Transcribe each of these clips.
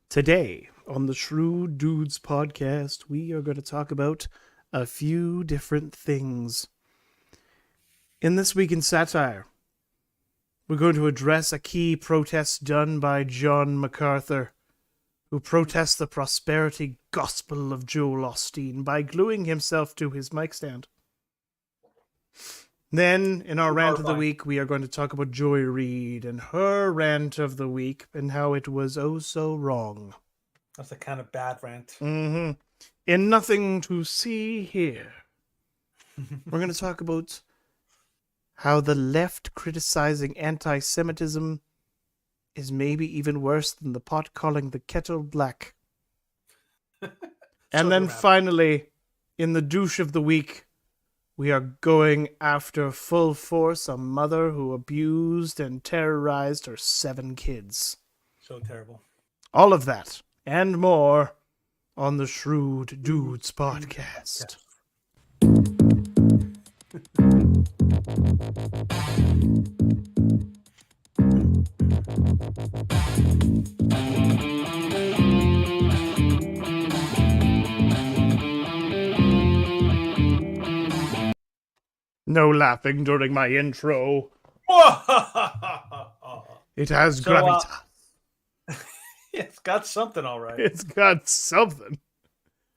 Today, on the Shrewd Dudes podcast, we are going to talk about a few different things. In This Week in Satire, we're going to address a key protest done by John MacArthur, who protests the prosperity gospel of Joel Osteen by gluing himself to his mic stand. Then, in our rant of the week, we are going to talk about Joy Reid and her rant of the week and how it was oh so wrong. That's a kind of bad rant. In Nothing to See Here, we're going to talk about how the left criticizing anti-Semitism is maybe even worse than the pot calling the kettle black. And then finally, in the douche of the week, we are going after full force a mother who abused and terrorized her 7 kids. So terrible. All of that and more on the Shrewd Dudes podcast. No laughing during my intro. It has gravitas. It's got something, all right. It's got something.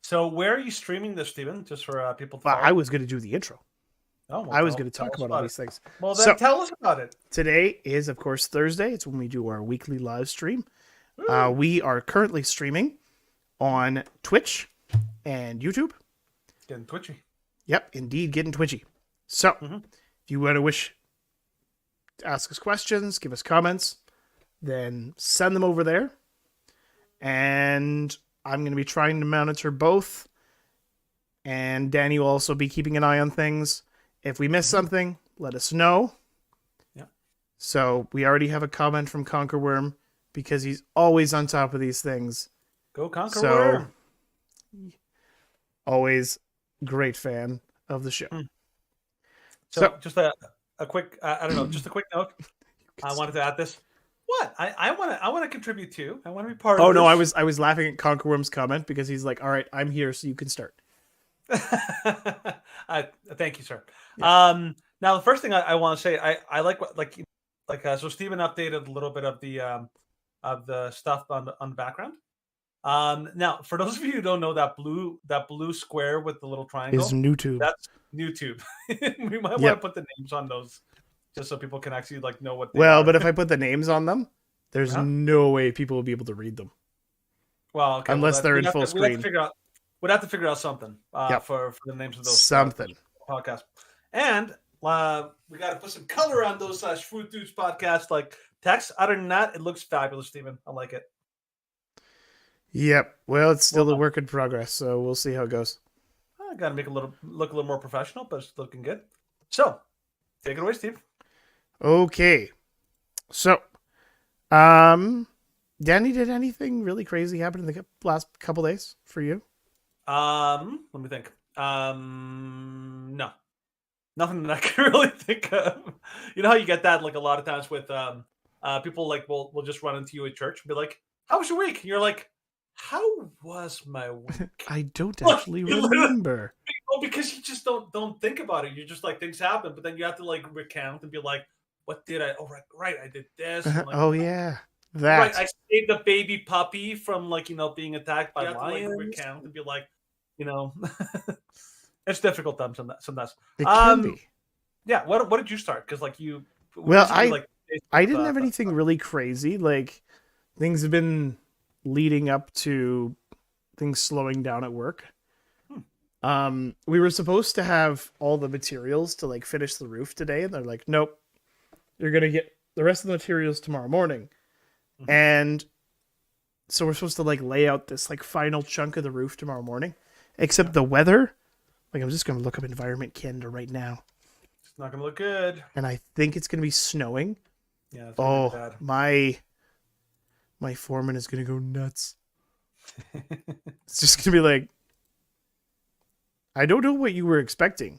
So where are you streaming this, Stephen? Just for people to Well, follow? I was going to do the intro. Oh, well, I was going to talk about all these things. Well, then tell us about it. Today is, of course, Thursday. It's when we do our weekly live stream. We are currently streaming on Twitch and YouTube. Getting twitchy. Yep, indeed, getting twitchy. So, if you want to ask us questions, give us comments, then send them over there. And I'm going to be trying to monitor both. And Danny will also be keeping an eye on things. If we miss something, let us know. Yeah. So, we already have a comment from Conquerworm because he's always on top of these things. Go Conquerworm. So, always great fan of the show. So just a quick, just a quick note. I wanted to add this. What? I want to contribute too. I want to be part of this. Oh, no, I was laughing at Conquerworm's comment because he's like, all right, I'm here, so you can start. Thank you, sir. Yeah. Now, the first thing I want to say, I like so Stephen updated a little bit of the stuff on the background. Now, for those of you who don't know, that blue square with the little triangle is YouTube. That's YouTube. We might want to put the names on those just so people can actually know what they are. But if I put the names on them, there's no way people will be able to read them. Well, okay, unless they're in full screen. We'd have to figure out something for the names of those podcasts. And we got to put some color on those Shrewd Dudes podcast text. Other than that, it looks fabulous, Stephen. I like it. Yep. Well, it's still a work in progress, so we'll see how it goes. I got to make look a little more professional, but it's looking good. So, take it away, Steve. Okay. So, Danny, did anything really crazy happen in the last couple days for you? Let me think. No. Nothing that I can really think of. You know how you get that a lot of times with people will just run into you at church and be like, "How was your week?" And you're like, "How was my week?" I don't actually remember. Well, because you just don't think about it. You're just things happen, but then you have to recount and be like, "What did I? Oh, right, I did this." Oh yeah, that. Right, I saved the baby puppy from being attacked by lions. Recount and be like, it's difficult sometimes. It can be. Yeah. What did you start? Because you. Well, I didn't have anything really crazy. Things have been leading up to things slowing down at work. We were supposed to have all the materials to finish the roof today, and they're like, nope, you're gonna get the rest of the materials tomorrow morning. And so we're supposed to lay out this final chunk of the roof tomorrow morning, except the weather. I'm just gonna look up Environment Canada right now. It's not gonna look good, and I think it's gonna be snowing. Yeah. Oh, my foreman is gonna go nuts. It's just gonna be I don't know what you were expecting.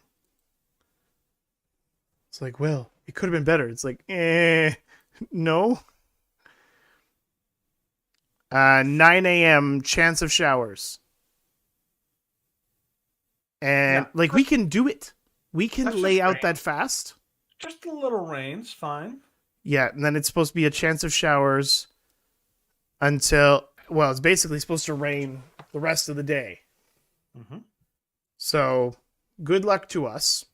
It's well, it could have been better. It's no. 9 a.m. chance of showers. And we can do it. We can lay out that fast. Just a little rain's fine. Yeah, and then it's supposed to be a chance of showers until, well, it's basically supposed to rain the rest of the day. Mm-hmm. So, good luck to us.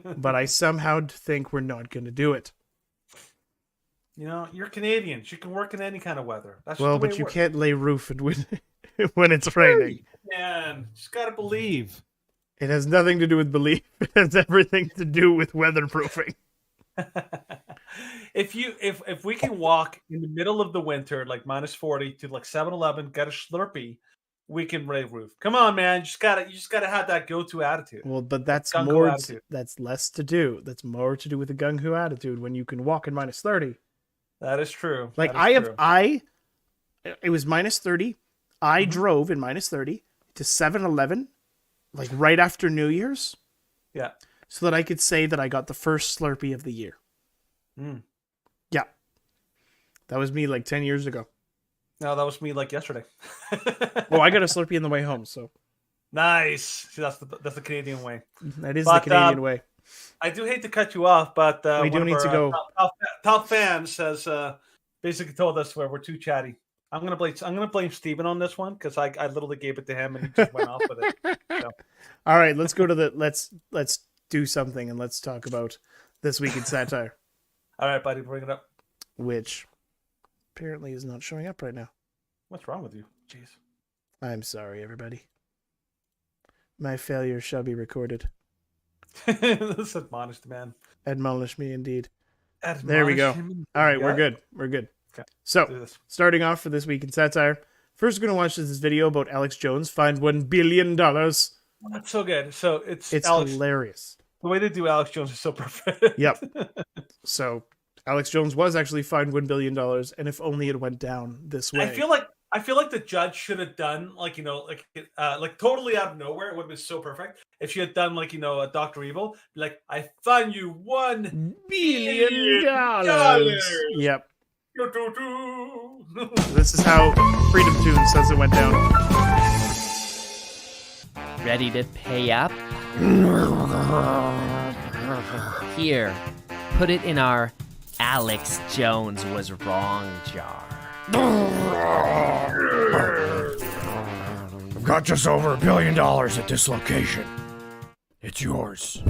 But I somehow think we're not going to do it. You know, you're Canadians. You can work in any kind of weather. That's well, just the way but it you works. can't lay roof when it's raining. Man, just gotta believe. It has nothing to do with belief. It has everything to do with weatherproofing. If we can walk in the middle of the winter, like -40 to like 7-Eleven, get a Slurpee, we can lay roof. Come on, man. You just gotta have that go-to attitude. Well, but that's Gung-ho more. attitude. That's less to do. That's more to do with the gung ho attitude when you can walk in -30. That is true. Like it was -30. I drove in -30 to 7-Eleven, like right after New Year's. Yeah. So that I could say that I got the first Slurpee of the year. Mm. Yeah. That was me like 10 years ago. No, that was me like yesterday. Well, I got a Slurpee on the way home, so. Nice. See, that's the Canadian way. That is the Canadian way. I do hate to cut you off, but we do need to go. Top fans has basically told us we're too chatty. I'm gonna blame Steven on this one because I literally gave it to him and he just went off with it. So. All right, let's go to let's do something and let's talk about This Week in Satire. All right, buddy, bring it up. Which apparently is not showing up right now. What's wrong with you? Jeez. I'm sorry, everybody. My failure shall be recorded. This admonished man. Admonish me indeed. Admonish there we go. Him. All right, we're good. We're good. Okay. So, starting off for This Week in Satire, first we're going to watch this video about Alex Jones fined $1 billion. That's so good. So it's hilarious. The way they do Alex Jones is so perfect. Yep. So Alex Jones was actually fined $1 billion, and if only it went down this way. I feel like the judge should have done like totally out of nowhere. It would have been so perfect if she had done like a Dr. Evil, like I fine you $1 billion. Yep. This is how Freedom Tune says it went down. Ready to pay up? Here, put it in our Alex Jones was wrong jar. I've got just over $1 billion at this location. It's yours.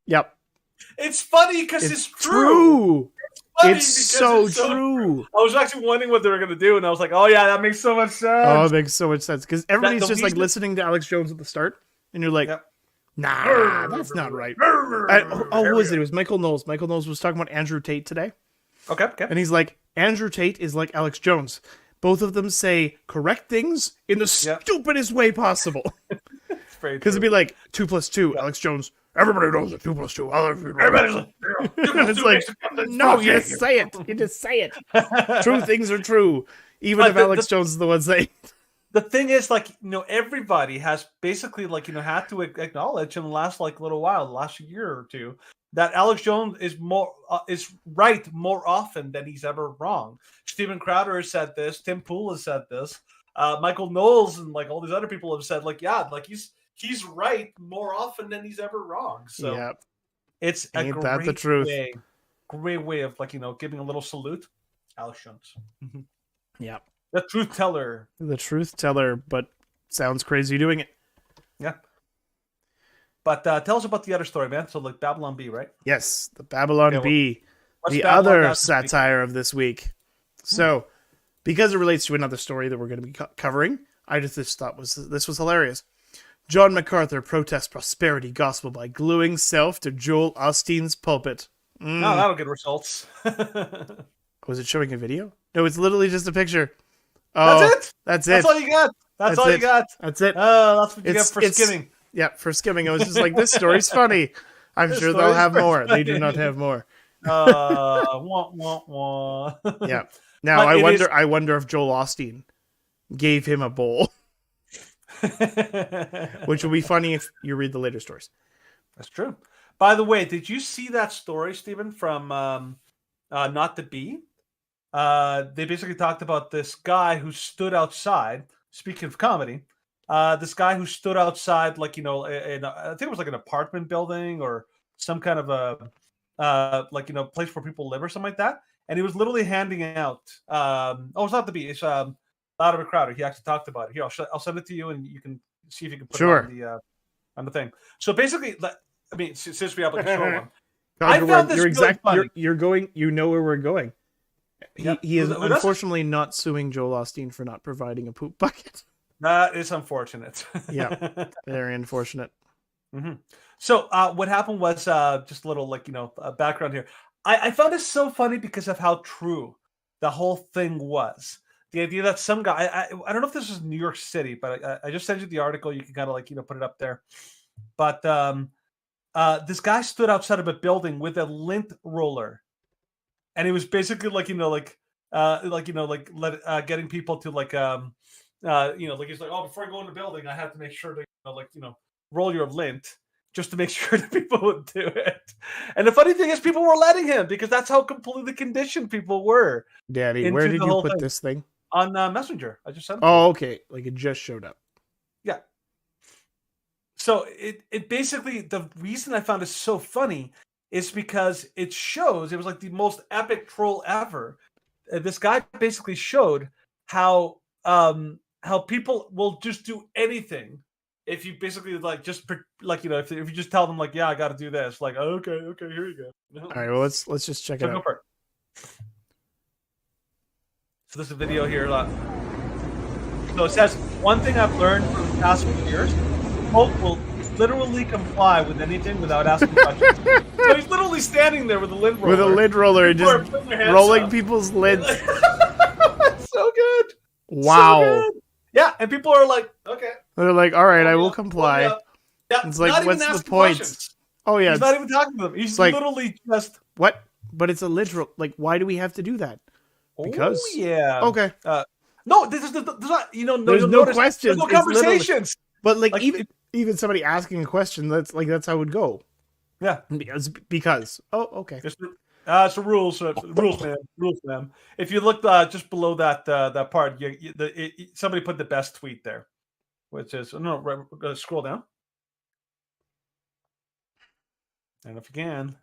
Yep. It's funny because it's true. It's so true. I was actually wondering what they were going to do, and I was like, oh, yeah, that makes so much sense. Oh, it makes so much sense. Because everybody's just like listening to Alex Jones at the start, and you're like, nah, that's not right. Who was it? It was Michael Knowles. Michael Knowles was talking about Andrew Tate today. Okay. And he's like, Andrew Tate is like Alex Jones. Both of them say correct things in the stupidest way possible. Because it'd be like 2 + 2, Alex Jones. Everybody knows that 2 + 2. Everybody's like, it's like, no, you just say it. You just say it. True things are true, even if Alex Jones is the one saying. The thing is, everybody has basically had to acknowledge in the last little while, the last year or two, that Alex Jones is right more often than he's ever wrong. Steven Crowder has said this. Tim Pool has said this. Michael Knowles and all these other people have said he's right more often than he's ever wrong. So it's Ain't that the truth? Great way of giving a little salute. Alex Jones. Yeah. The truth teller. The truth teller, but sounds crazy doing it. Yeah. But tell us about the other story, man. So Babylon Bee, right? Yes, the Babylon Bee. The Babylon other satire of this week. So, because it relates to another story that we're going to be covering, I just thought this was hilarious. John MacArthur protests prosperity gospel by gluing self to Joel Osteen's pulpit. No, that'll get results. Was it showing a video? No, it's literally just a picture. Oh, that's it. That's That's all you got. That's all you got. That's it. Oh, that's what you get for skimming. Yeah, for skimming. I was just like, this story's funny. I'm sure they'll have more. They do not have more. Wah, wah, wah. Yeah. Now I wonder if Joel Osteen gave him a bowl, which will be funny if you read the later stories. That's true. By the way, did you see that story, Stephen, from Not to Be? They basically talked about this guy who stood outside. Speaking of comedy, this guy who stood outside, like, I think it was like an apartment building or some kind of a place where people live or something like that. And he was literally handing out. It's Not to Be. It's Louder of a Crowder. He actually talked about it. Here, I'll send it to you, and you can see if you can put it on the thing. So basically, I mean, since we have like a short one, I found this really funny. You're going. You know where we're going. Yep. He is unfortunately not suing Joel Osteen for not providing a poop bucket. That is unfortunate. Yeah, very unfortunate. Mm-hmm. So what happened was just a little background here. I found this so funny because of how true the whole thing was. The idea that some guy, I don't know if this is New York City, but I just sent you the article. You can kind of put it up there. But this guy stood outside of a building with a lint roller, and he was basically getting people to he's like, oh, before I go in the building, I have to make sure to roll your lint just to make sure that people would do it. And the funny thing is, people were letting him because that's how completely conditioned people were. Daddy, where did you put this thing? On Messenger. I just sent it. Oh, okay. Like it just showed up. Yeah. So it basically, the reason I found it so funny is because it shows, it was like the most epic troll ever. This guy basically showed how people will just do anything if you basically if you just tell them yeah, I got to do this, okay, here you go. All right, well let's just check it out. So this is a video here. So it says, one thing I've learned from the past few years, folk will literally comply with anything without asking questions. So he's literally standing there with a lid roller. With a lid roller, and just rolling people's lids. So good. Wow. So good. Yeah, and people are like, okay. They're like, all right, I will comply. Yeah, it's like, what's the point? Questions. Oh yeah, he's not even talking to them. He's like, literally just what? But it's a literal. Like, why do we have to do that? Because yeah. Okay. No, there's not. There's no questions. There's no conversations. But even somebody asking a question, that's how it would go. Yeah. Because. Oh, okay. It's rules, man. If you look just below that part, somebody put the best tweet there, which is scroll down, and if you can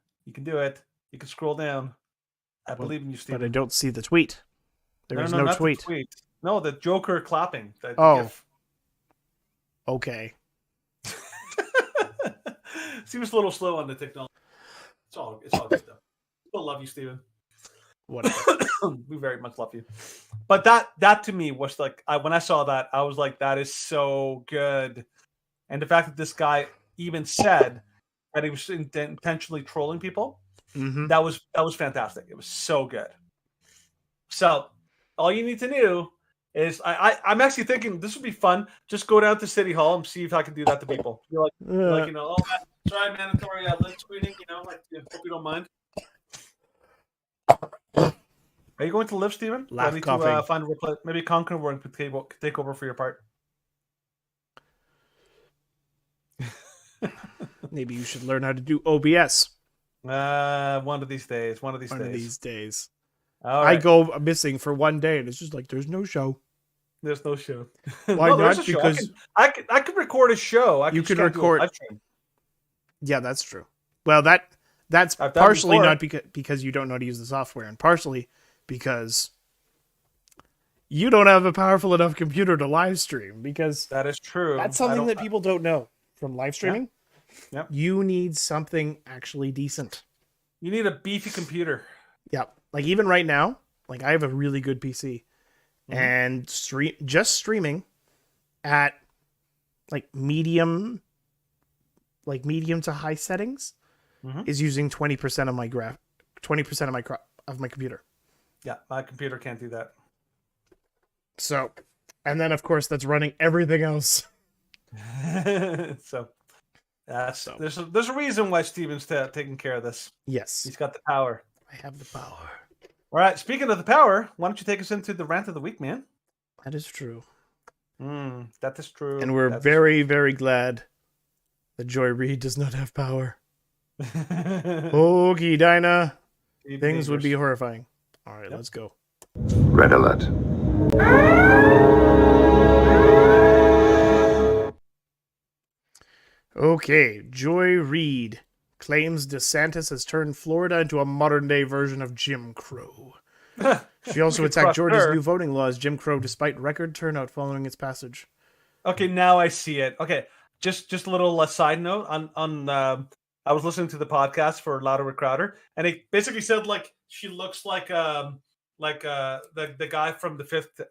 do it. You can scroll down. I believe in you, Steve. But I don't see the tweet. There is no tweet. The tweet. No, the Joker clapping. Okay. Seems a little slow on the technology. It's all good stuff. Still love you, Steven. Whatever. We very much love you. But that to me was when I saw that, I was like, that is so good. And the fact that this guy even said that he was intentionally trolling people, that was fantastic. It was so good. So all you need to do is I'm actually thinking this would be fun. Just go down to City Hall and see if I can do that to people. You're try mandatory lint tweeting. Hope you don't mind. Are you going to live, Steven? Laugh, I need coughing. to find a replay. Maybe Conqueror could take over for your part. Maybe you should learn how to do OBS. One of these days. One of these days. All right. I go missing for one day, and it's just like there's no show. There's no show. Why not? Because I could record a show. You can record. Yeah, that's true. Well, that's partially not because you don't know how to use the software, and partially because you don't have a powerful enough computer to live stream. Because that is true. That's something that people don't know from live streaming. Yep. You need something actually decent. You need a beefy computer. Yep. Like even right now, I have a really good PC, and streaming at medium to high settings is using 20% of my 20% of my computer. Yeah, my computer can't do that. So, and then of course that's running everything else. So there's a reason why Steven's taking care of this. Yes, he's got the power. I have the power. All right. Speaking of the power, why don't you take us into the rant of the week, man? That is true. That is true. And we're very, very glad that Joy Reid does not have power. Okay, Dinah. Things would be horrifying. All right, let's go. Red alert. Okay, Joy Reid claims DeSantis has turned Florida into a modern-day version of Jim Crow. She also attacked Georgia's new voting laws, Jim Crow, despite record turnout following its passage. Okay, now I see it. Okay, just a little side note on I was listening to the podcast for Louder with Crowder, and it basically said like she looks like the guy from the Fifth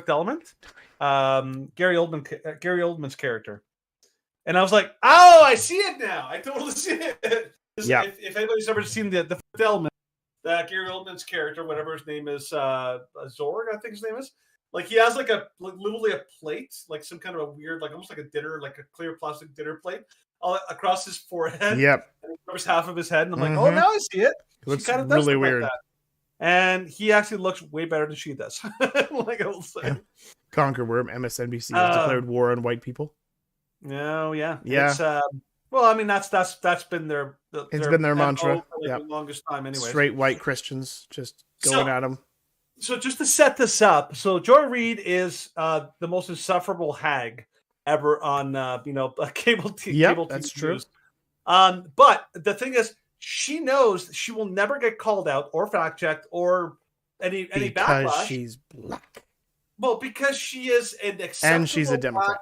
Element, Gary Oldman's character, and I was like, oh, I see it now. I totally see it. Yeah. If anybody's ever seen the Fifth Element, that Gary Oldman's character, whatever his name is, Zorg, I think his name is. Like he has literally a plate, like some kind of a weird, like almost like a dinner, like a clear plastic dinner plate, across his forehead. Yep. And it covers half of his head, and I'm like, oh, now I see it. It looks kind of really weird. Like that. And he actually looks way better than she does. Like I will say. Yeah. Conquerworm, MSNBC has declared war on white people. No, yeah. Yeah. Well, I mean that's been their mantra. For the longest time anyway. Straight white Christians just going at them. So just to set this up, so Joy Reid is the most insufferable hag ever on cable TV. Yep, that's true. But the thing is, she knows she will never get called out or fact checked or any backlash. Because she's black. Well, because she is an acceptable and she's a Democrat.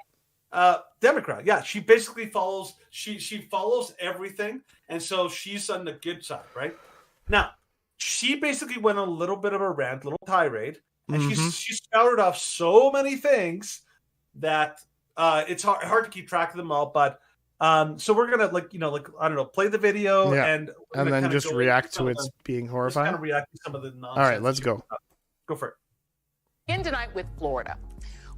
Democrat, yeah. She basically follows. She follows everything, and so she's on the good side, right? Now, she basically went on a little bit of a rant, little tirade, and she spouted off so many things that it's hard to keep track of them all. But so we're gonna I don't know, play the video and then just react to its being horrifying. Kind of react to some of the nonsense. All right, let's go. Go for it. In tonight with Florida,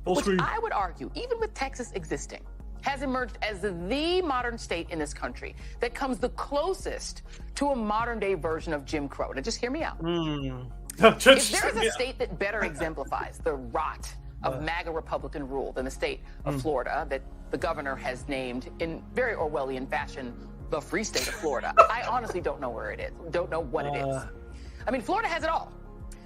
which I would argue, even with Texas existing, has emerged as the modern state in this country that comes the closest to a modern-day version of Jim Crow. Now, just hear me out. If there is a state that better exemplifies the rot of MAGA Republican rule than the state of Florida that the governor has named in very Orwellian fashion the free state of Florida, I honestly don't know where it is, don't know what it is. I mean, Florida has it all.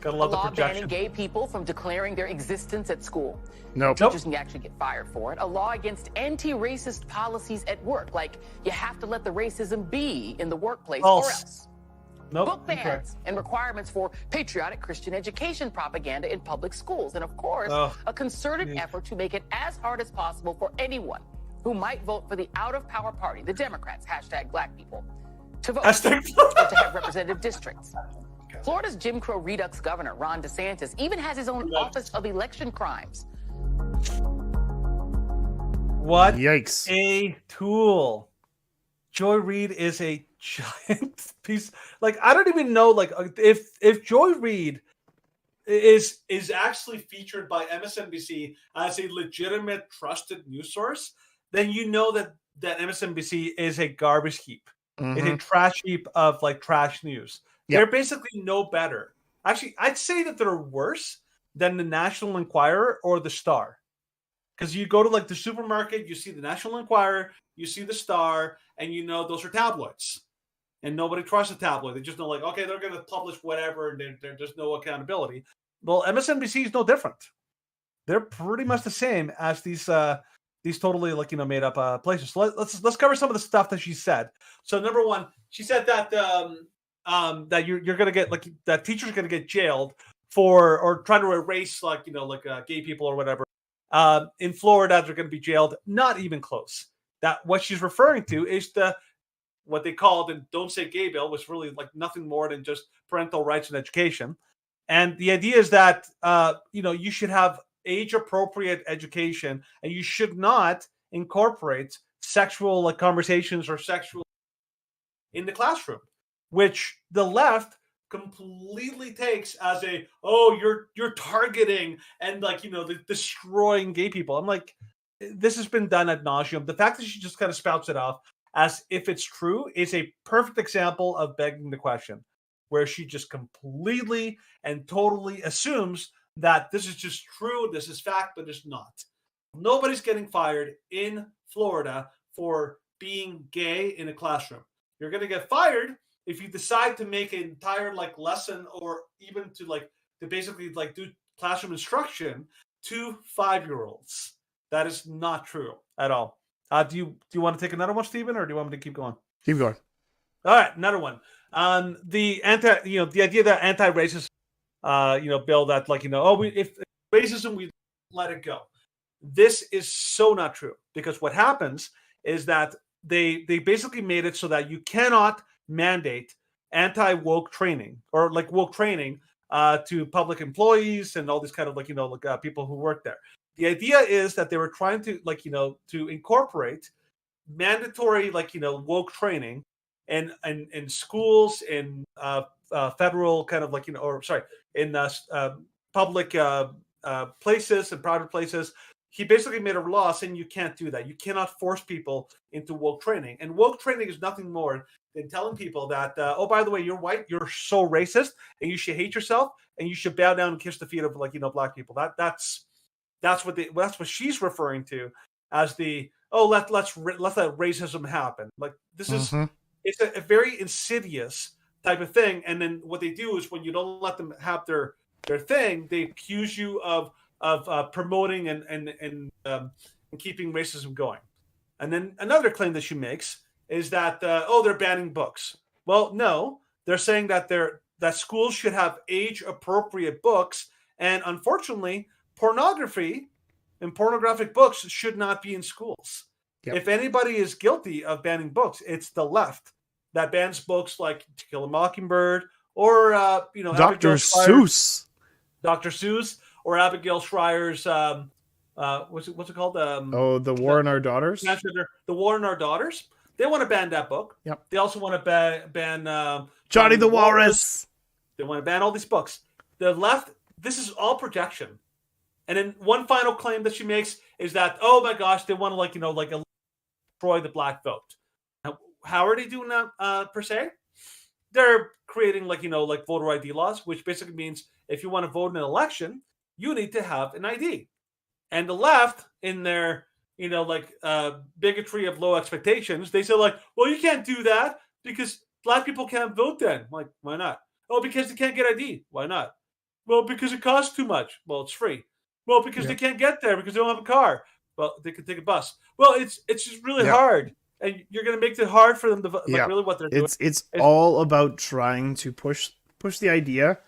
A law banning gay people from declaring their existence at school. Nope. Teachers can actually get fired for it. A law against anti-racist policies at work, like you have to let the racism be in the workplace or else. Nope. Book bans and requirements for patriotic Christian education propaganda in public schools. And of course, a concerted effort to make it as hard as possible for anyone who might vote for the out-of-power party, the Democrats, #black people, to vote or to have representative districts. Florida's Jim Crow Redux governor, Ron DeSantis, even has his own Office of Election Crimes. What Yikes. a tool. Joy Reid is a giant piece. Like, I don't even know, like, if Joy Reid is actually featured by MSNBC as a legitimate, trusted news source, then you know that MSNBC is a garbage heap. It's a trash heap of, like, trash news. Yep. They're basically no better. Actually, I'd say that they're worse than the National Enquirer or the Star. Because you go to like the supermarket, you see the National Enquirer, you see the Star, and you know those are tabloids. And nobody trusts a tabloid. They just know like, okay, they're going to publish whatever, and there's no accountability. Well, MSNBC is no different. They're pretty much the same as these totally like made up places. So let's cover some of the stuff that she said. So number one, she said that that you're gonna get like that teachers are gonna get jailed for or trying to erase gay people or whatever. In Florida, they're gonna be jailed. Not even close. That what she's referring to is what they called the Don't Say Gay bill, was really like nothing more than just parental rights and education. And the idea is that you should have age appropriate education, and you should not incorporate sexual conversations or sexual in the classroom, which the left completely takes as you're targeting and destroying gay people. I'm like, this has been done ad nauseum. The fact that she just kind of spouts it off as if it's true is a perfect example of begging the question, where she just completely and totally assumes that this is just true, this is fact, but it's not. Nobody's getting fired in Florida for being gay in a classroom. You're going to get fired if you decide to make an entire like lesson, or even to basically like do classroom instruction to 5-year-olds. That is not true at all. Do you want to take another one, Stephen, or do you want me to keep going? Keep going. All right, another one. The idea that anti-racist, bill that if racism, we let it go. This is so not true, because what happens is that they basically made it so that you cannot mandate anti-woke training or like woke training to public employees and all these kind of people who work there. The idea is that they were trying to to incorporate mandatory woke training in schools, in federal kind of in public places and private places. He basically made a law saying you can't do that. You cannot force people into woke training. And woke training is nothing more than telling people that, oh, by the way, you're white, you're so racist, and you should hate yourself, and you should bow down and kiss the feet of black people. That's what she's referring to as the let racism happen. Like this is it's a very insidious type of thing. And then what they do is when you don't let them have their thing, they accuse you of promoting and keeping racism going. And then another claim that she makes is that they're banning books. Well, no, they're saying that that schools should have age appropriate books, and unfortunately, pornography and pornographic books should not be in schools. Yep. If anybody is guilty of banning books, it's the left that bans books like To Kill a Mockingbird or Dr. Seuss. Dr. Seuss. Or Abigail Schreier's, what's it called? The War in Our Daughters. The War in Our Daughters. They want to ban that book. Yep. They also want to ban Johnny the Walrus. They want to ban all these books. The left. This is all projection. And then one final claim that she makes is that, oh my gosh, they want to destroy the black vote. Now, how are they doing that per se? They're creating voter ID laws, which basically means if you want to vote in an election, you need to have an ID. And the left, in their, bigotry of low expectations, they say well, you can't do that because black people can't vote then. Like, why not? Oh, because they can't get ID. Why not? Well, because it costs too much. Well, it's free. Well, because they can't get there because they don't have a car. Well, they can take a bus. Well, it's just really hard. And you're going to make it hard for them to really what they're doing. It's all about trying to push the idea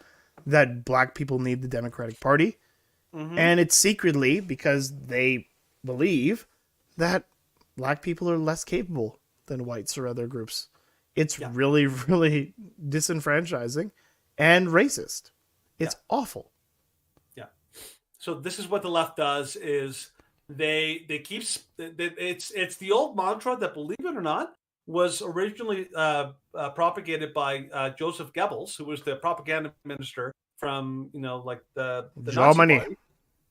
that black people need the Democratic Party. Mm-hmm. And it's secretly because they believe that black people are less capable than whites or other groups. It's really, really disenfranchising and racist. It's awful. Yeah. So this is what the left does is they keep it's the old mantra that, believe it or not, was originally propagated by Joseph Goebbels, who was the propaganda minister from the Nazi Party.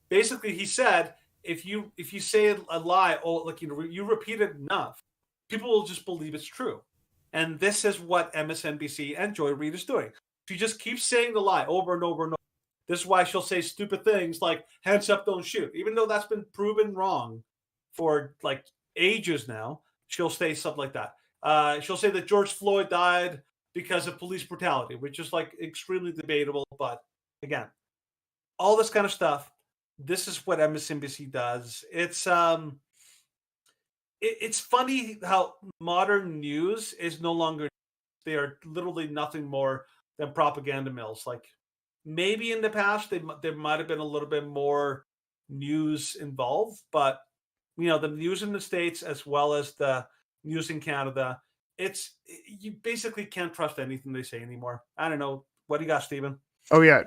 Basically, he said if you say a lie or you repeat it enough, people will just believe it's true. And this is what MSNBC and Joy Reid is doing. She just keeps saying the lie over and over and over. This is why she'll say stupid things like "hands up, don't shoot," even though that's been proven wrong for ages now. She'll say something like that. She'll say that George Floyd died because of police brutality, which is extremely debatable. But again, all this kind of stuff. This is what MSNBC does. It's funny how modern news is no longer. They are literally nothing more than propaganda mills. Maybe in the past there might have been a little bit more news involved, but the news in the States as well as the news in Canada, you basically can't trust anything they say anymore. I don't know. What do you got, Stephen? Oh yeah,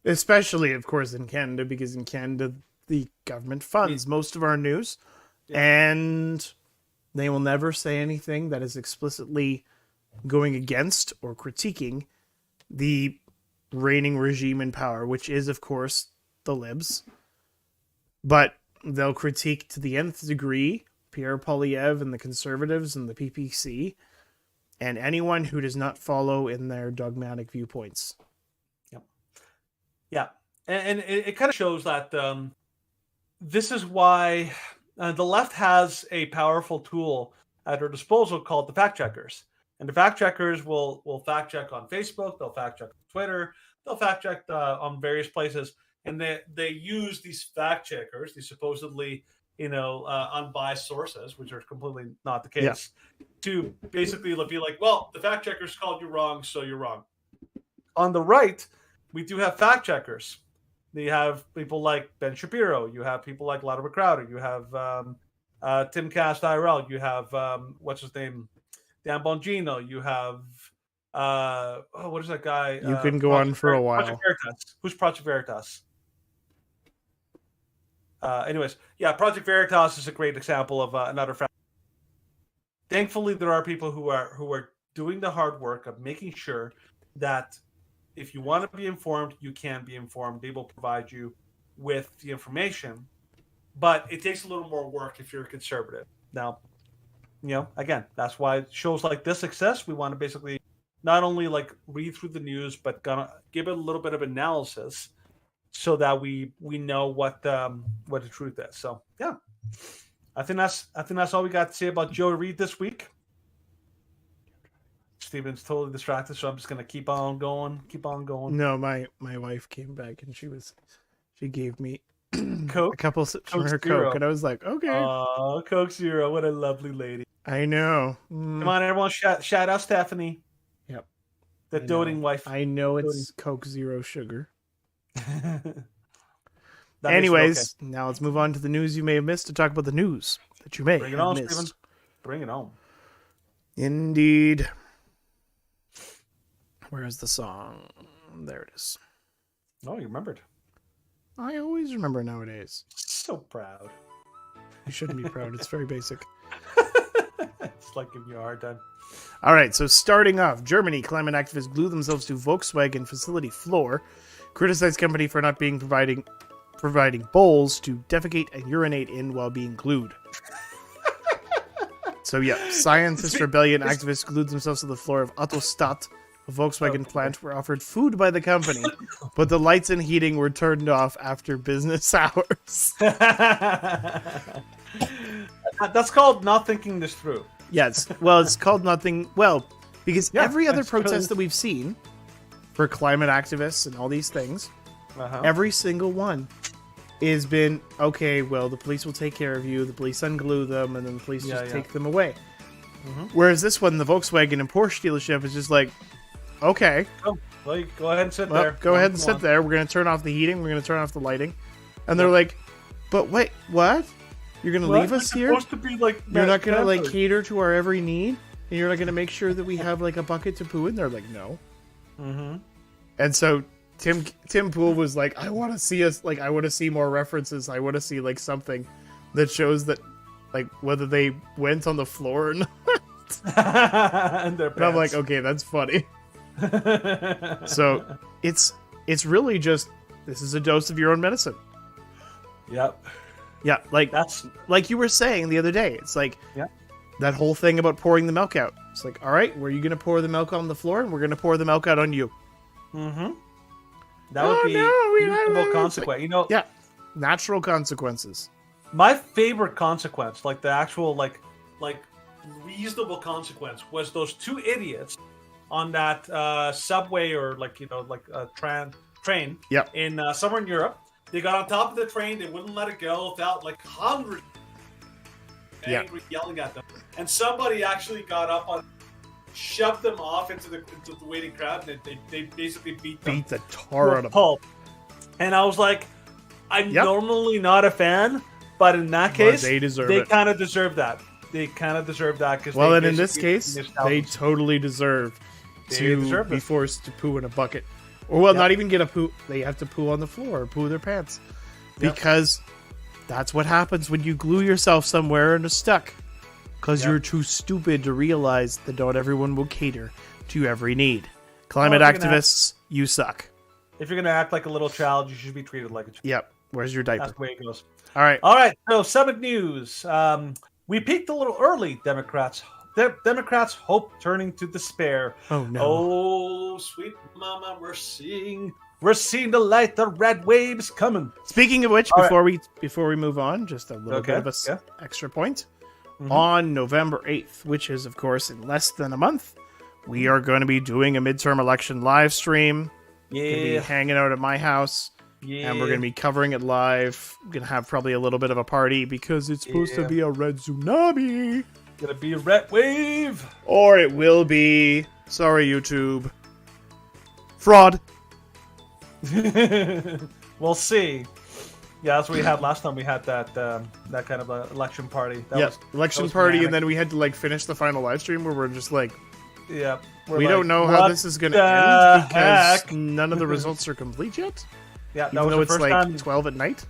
especially of course in Canada, because in Canada the government funds most of our news, and they will never say anything that is explicitly going against or critiquing the reigning regime in power, which is of course the libs. But they'll critique to the nth degree Pierre Poilievre and the Conservatives and the PPC and anyone who does not follow in their dogmatic viewpoints. Yeah, and it kind of shows that this is why the left has a powerful tool at their disposal called the fact checkers. And the fact checkers will fact check on Facebook, they'll fact check on Twitter, they'll fact check on various places, and they use these fact checkers, these supposedly unbiased sources, which are completely not the case, to basically be like, well, the fact checkers called you wrong, so you're wrong. On the right, we do have fact checkers. You have people like Ben Shapiro. You have people like Latimer Crowder. You have Tim Cast IRL. You have what's his name, Dan Bongino. You have what is that guy? You can go on for a while. Project Veritas. Who's Project Veritas? Anyways, yeah, Project Veritas is a great example of another fact. Thankfully, there are people who are doing the hard work of making sure that if you want to be informed, you can be informed. They will provide you with the information, but it takes a little more work if you're a conservative. Now, again, that's why shows like this exist. We want to basically not only like read through the news, but gonna give it a little bit of analysis so that we know what the truth is. So yeah, I think that's all we got to say about Joe Reed this week. Steven's totally distracted, so I'm just gonna keep on going. No, my wife came back and she gave me Coke? a couple sips from Coke her Zero. Coke, and I was like, okay. Oh, Coke Zero, what a lovely lady. I know. Come on, everyone, shout out Stephanie. Yep. The doting wife. I know it's Coke Zero sugar. That Anyways, now let's move on to the news you may have missed to talk about the news that you may Bring it have on, missed. Steven. Bring it on. Indeed. Where is the song? There it is. Oh, you remembered. I always remember nowadays. So proud. You shouldn't be proud. It's very basic. It's like giving you a hard time. All right, so starting off, Germany climate activists glue themselves to Volkswagen facility floor, criticize company for not being providing bowls to defecate and urinate in while being glued. So yeah, scientist rebellion activists glued themselves to the floor of Autostadt, a Volkswagen plant, were offered food by the company, but the lights and heating were turned off after business hours. That's called not thinking this through. Yes, well, it's called nothing. Well, because Yeah, every other it's protest really- that we've seen for climate activists and all these things, every single one has been, okay, well, the police will take care of you, the police unglue them, and then the police just take them away. Whereas this one, the Volkswagen and Porsche dealership is just like, okay, Oh, well, you go ahead and sit well, there. go ahead and sit there. We're going to turn off the heating. We're going to turn off the lighting. And they're like, but wait, what? You're going to leave us here? Supposed to be like You're not going to like pampered. cater to our every need? And you're not going to make sure that we have like a bucket to poo in? They're like, no. And so Tim Pool was like, I want to see us, like, I want to see more references. I want to see like something that shows that, like, whether they went on the floor or not. and their And I'm like, okay, that's funny. So it's really just, this is a dose of your own medicine. Yep. Yeah, like That's like you were saying the other day. It's like Yeah. that whole thing about pouring the milk out. It's like, all right, were you going to pour the milk on the floor? And we're going to pour the milk out on you. that Oh, would be no, we don't reasonable know. consequence. You know, Yeah, natural consequences. my favorite consequence, like the actual like reasonable consequence, was those two idiots on that subway or like a train Yep. in somewhere in Europe. They got on top of the train, they wouldn't let it go, felt like hundreds angry yelling at them, and somebody actually got up on, shoved them off into the waiting crowd, and they basically beat them Beat the tar out to a of them. pulp. And I was like, I'm Yep. normally not a fan, but in that case, they deserve it. kind of deserve that. They kind of deserve that because Well, and in this case, they totally deserve They to deserve be it. forced to poo in a bucket. Or, well, Yep. not even get a poo. They have to poo on the floor or poo their pants. Because that's what happens when you glue yourself somewhere and are stuck. Because you're too stupid to realize that not everyone will cater to every need. Climate Well, if you're gonna activists, you suck. If you're gonna act like a little child, you should be treated like a child. Yep. Where's your diaper? That's the way it goes. All right. All right. So, Summit News. We peaked a little early. Democrats hope turning to despair. Oh, no. Oh, sweet mama, we're seeing We're seeing the light. The red wave's coming. Speaking of which, All before we move on, just a little bit of a yeah. extra point. On November 8th, which is, of course, in less than a month, we are going to be doing a midterm election live stream. Yeah. Going to be hanging out at my house. Yeah. And we're going to be covering it live. Going to have probably a little bit of a party because it's supposed to be a red tsunami. Gonna be a red wave. Or it will be, sorry YouTube, fraud. We'll see. Yeah, that's what we had last time. We had that that kind of a election party. Election party, and then we had to like finish the final live stream where we're just like, yeah, we don't know how this is going to end because none of the results are complete yet. Yeah, that even was though the it's first like time. 12 at night.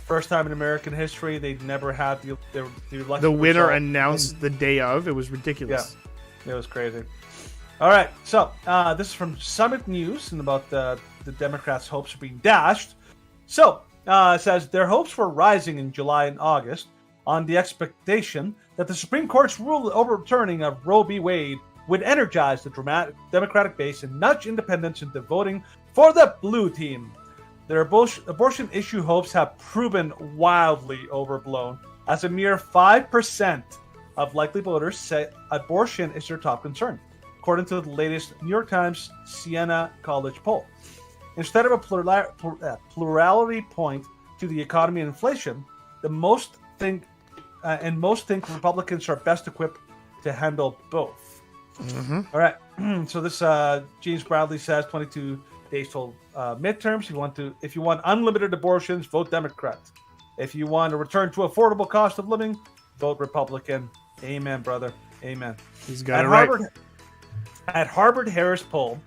First time in American history they'd never had the election. The winner result. announced the day of. It was ridiculous. Yeah, it was crazy. All right, so this is from Summit News and about the Democrats' hopes are being dashed. So it says their hopes were rising in July and August on the expectation that the Supreme Court's rule overturning of Roe v. Wade would energize the Democratic base and nudge independents into voting for the blue team. Their abortion issue hopes have proven wildly overblown, as a mere 5% of likely voters say abortion is their top concern, according to the latest New York Times Siena College poll. Instead of a plurality point to the economy and inflation, most think Republicans are best equipped to handle both. Mm-hmm. All right. So this James Bradley says 22 days till midterms. If you want unlimited abortions, vote Democrat. If you want a return to affordable cost of living, vote Republican. Amen, brother. Amen. He's got it right. At Harvard-Harris poll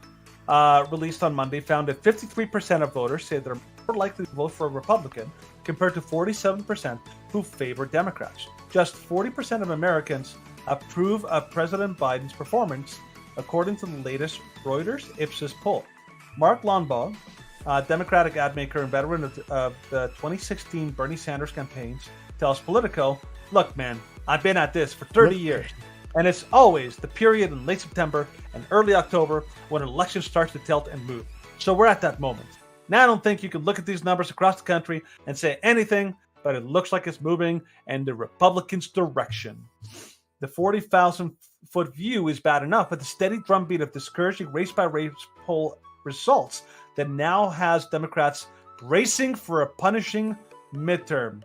released on Monday, found that 53% of voters say they're more likely to vote for a Republican compared to 47% who favor Democrats. Just 40% of Americans approve of President Biden's performance, according to the latest Reuters Ipsos poll. Mark Lonbaugh, Democratic ad maker and veteran of the 2016 Bernie Sanders campaigns, tells Politico, "Look, man, I've been at this for 30 years, and it's always the period in late September and early October when an election starts to tilt and move. So we're at that moment. Now I don't think you can look at these numbers across the country and say anything, but it looks like it's moving in the Republicans' direction." The 40,000-foot view is bad enough, but the steady drumbeat of discouraging race-by-race poll results that now has Democrats bracing for a punishing midterm.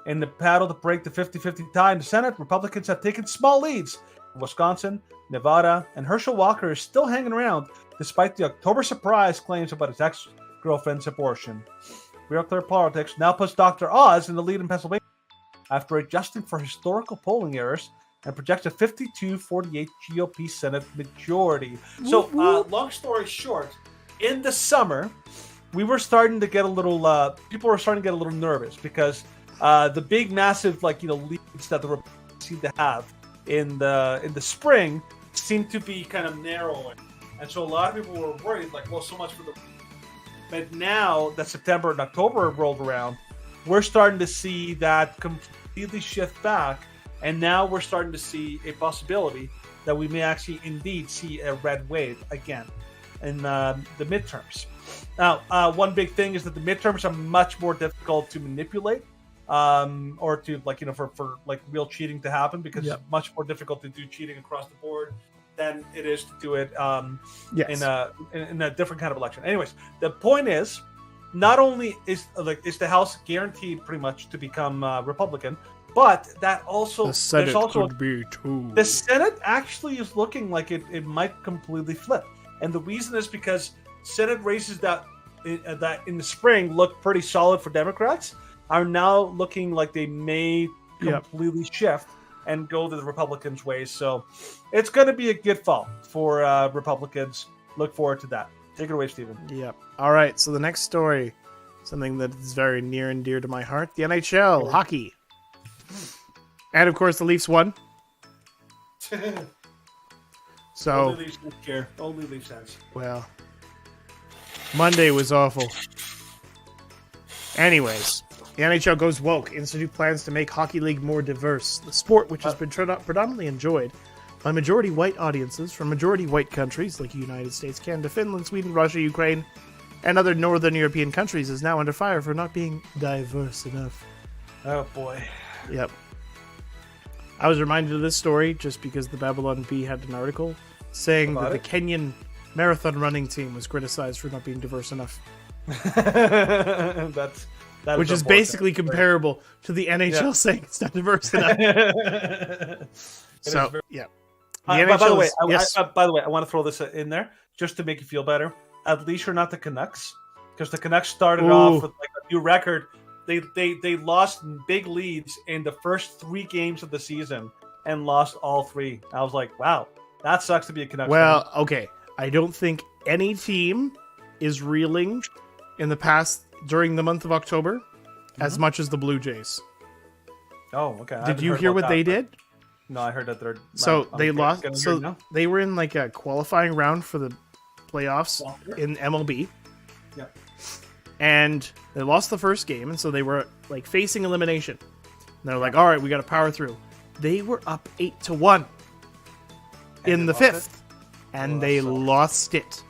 In the battle to break the 50-50 tie in the Senate, Republicans have taken small leads. Wisconsin, Nevada, and Herschel Walker is still hanging around despite the October surprise claims about his ex-girlfriend's abortion. Real Clear Politics now puts Dr. Oz in the lead in Pennsylvania after adjusting for historical polling errors and projects a 52-48 GOP Senate majority. So, long story short, in the summer, we were starting to get a little. People were starting to get a little nervous because the big, massive, leads that the Republicans seem to have in the spring seemed to be kind of narrowing, and so a lot of people were worried, so much for the. But now that September and October rolled around, we're starting to see that completely shift back. And now we're starting to see a possibility that we may actually indeed see a red wave again in the midterms. Now, one big thing is that the midterms are much more difficult to manipulate, or to for real cheating to happen, because it's much more difficult to do cheating across the board than it is to do it in a different kind of election. Anyways, the point is, not only is the House guaranteed pretty much to become Republican, but that also the Senate could be too. The Senate actually is looking like it might completely flip, and the reason is because Senate races that in the spring look pretty solid for Democrats are now looking like they may completely shift and go to the Republicans' ways. So it's going to be a good fall for Republicans. Look forward to that. Take it away, Stephen. Yep. All right. So the next story, something that is very near and dear to my heart: the NHL hockey. And of course, the Leafs won. So only Leafs don't care. Only Leafs fans. Well, Monday was awful. Anyways, the NHL goes woke. Institute plans to make Hockey League more diverse. The sport, which has been predominantly enjoyed by majority white audiences from majority white countries like the United States, Canada, Finland, Sweden, Russia, Ukraine, and other Northern European countries is now under fire for not being diverse enough. Oh boy. Yep. I was reminded of this story just because the Babylon Bee had an article saying About that the Kenyan marathon running team was criticized for not being diverse enough. Which is basically comparable to the NHL saying it's not diverse enough. So, yeah. By the way, I want to throw this in there just to make you feel better. At least you're not the Canucks, because the Canucks started off with like a new record. They lost big leads in the first 3 games of the season and lost all 3. I was like, wow, that sucks to be a Canucks fan. Okay. I don't think any team is reeling in the past during the month of October as much as the Blue Jays. Oh, okay. Did you hear what they did? No, I heard that they're... They lost. So they were in like a qualifying round for the playoffs in MLB. Yeah. And they lost the first game, and so they were like facing elimination. And they're like, all right, we got to power through. They were up 8-1 in the 5th, and they lost it.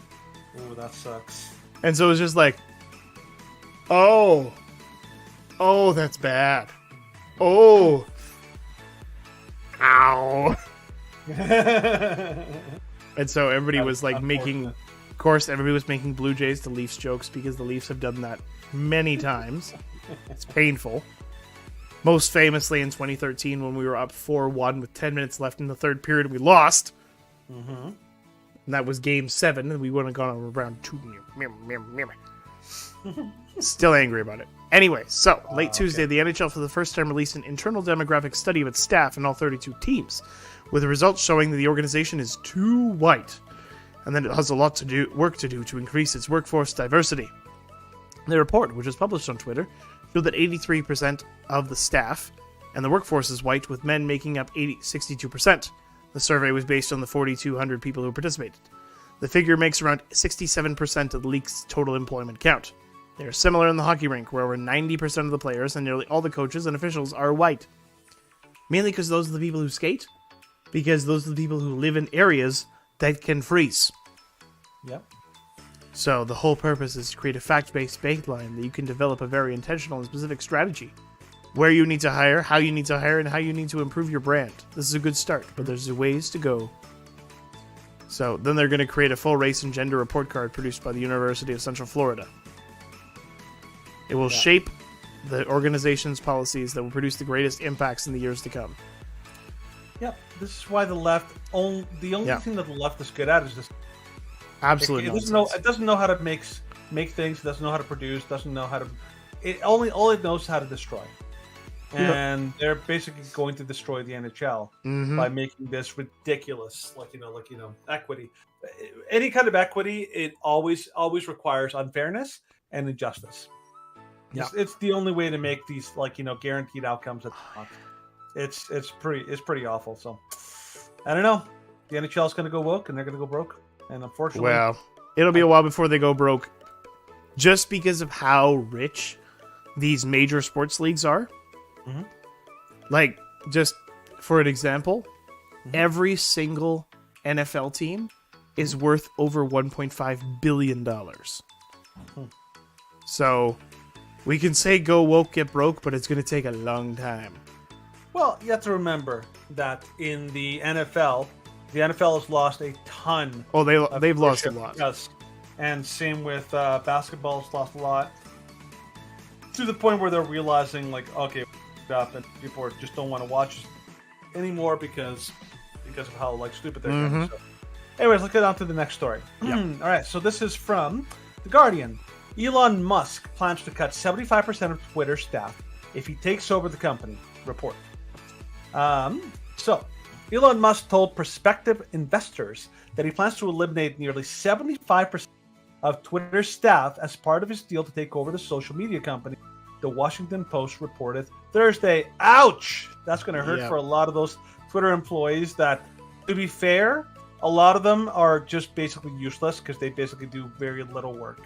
Oh, that sucks. And so it was just like, oh, that's bad. Oh, ow. And so everybody was like making, of course, everybody was making Blue Jays to Leafs jokes because the Leafs have done that many times. It's painful. Most famously in 2013 when we were up 4-1 with 10 minutes left in the third period, we lost. Mm-hmm. And that was game 7, and we wouldn't have gone on round 2. Still angry about it. Anyway, so late Tuesday, the NHL for the first time released an internal demographic study of its staff and all 32 teams, with the results showing that the organization is too white, and that it has a lot to work to do to increase its workforce diversity. The report, which was published on Twitter, showed that 83% of the staff and the workforce is white, with men making up 62%. The survey was based on the 4,200 people who participated. The figure makes around 67% of the league's total employment count. They are similar in the hockey rink, where over 90% of the players and nearly all the coaches and officials are white. Mainly because those are the people who skate, because those are the people who live in areas that can freeze. Yep. So the whole purpose is to create a fact-based baseline that you can develop a very intentional and specific strategy. Where you need to hire, how you need to hire, and how you need to improve your brand. This is a good start, but there's ways to go. So then they're going to create a full race and gender report card produced by the University of Central Florida. It will shape the organization's policies that will produce the greatest impacts in the years to come. Yep. This is why the left... the only thing that the left is good at is this... Absolutely it doesn't know how to make things, doesn't know how to produce, doesn't know how to... All it knows how to destroy. And they're basically going to destroy the NHL by making this ridiculous, equity. Any kind of equity, it always awkward unfairness and injustice. Yeah, it's the only way to make these guaranteed outcomes. It's pretty awful. So I don't know. The NHL is going to go woke and they're going to go broke. And unfortunately, well, it'll be a while before they go broke, just because of how rich these major sports leagues are. Mm-hmm. Like, just for an example, every single NFL team is worth over $1.5 billion. So we can say go woke, get broke, but it's going to take a long time. Well, you have to remember that in the NFL has lost a ton. Oh, they've lost a lot. Yes. And same with basketball has lost a lot. To the point where they're realizing, okay, up and people just don't want to watch anymore because of how stupid they're getting. So, anyways, let's get on to the next story. All right, so this is from The Guardian. Elon Musk plans to cut 75% of Twitter staff if he takes over the company. Report. So, Elon Musk told prospective investors that he plans to eliminate nearly 75% of Twitter's staff as part of his deal to take over the social media company. The Washington Post reported Thursday. Ouch! That's going to hurt for a lot of those Twitter employees that, to be fair, a lot of them are just basically useless because they basically do very little work.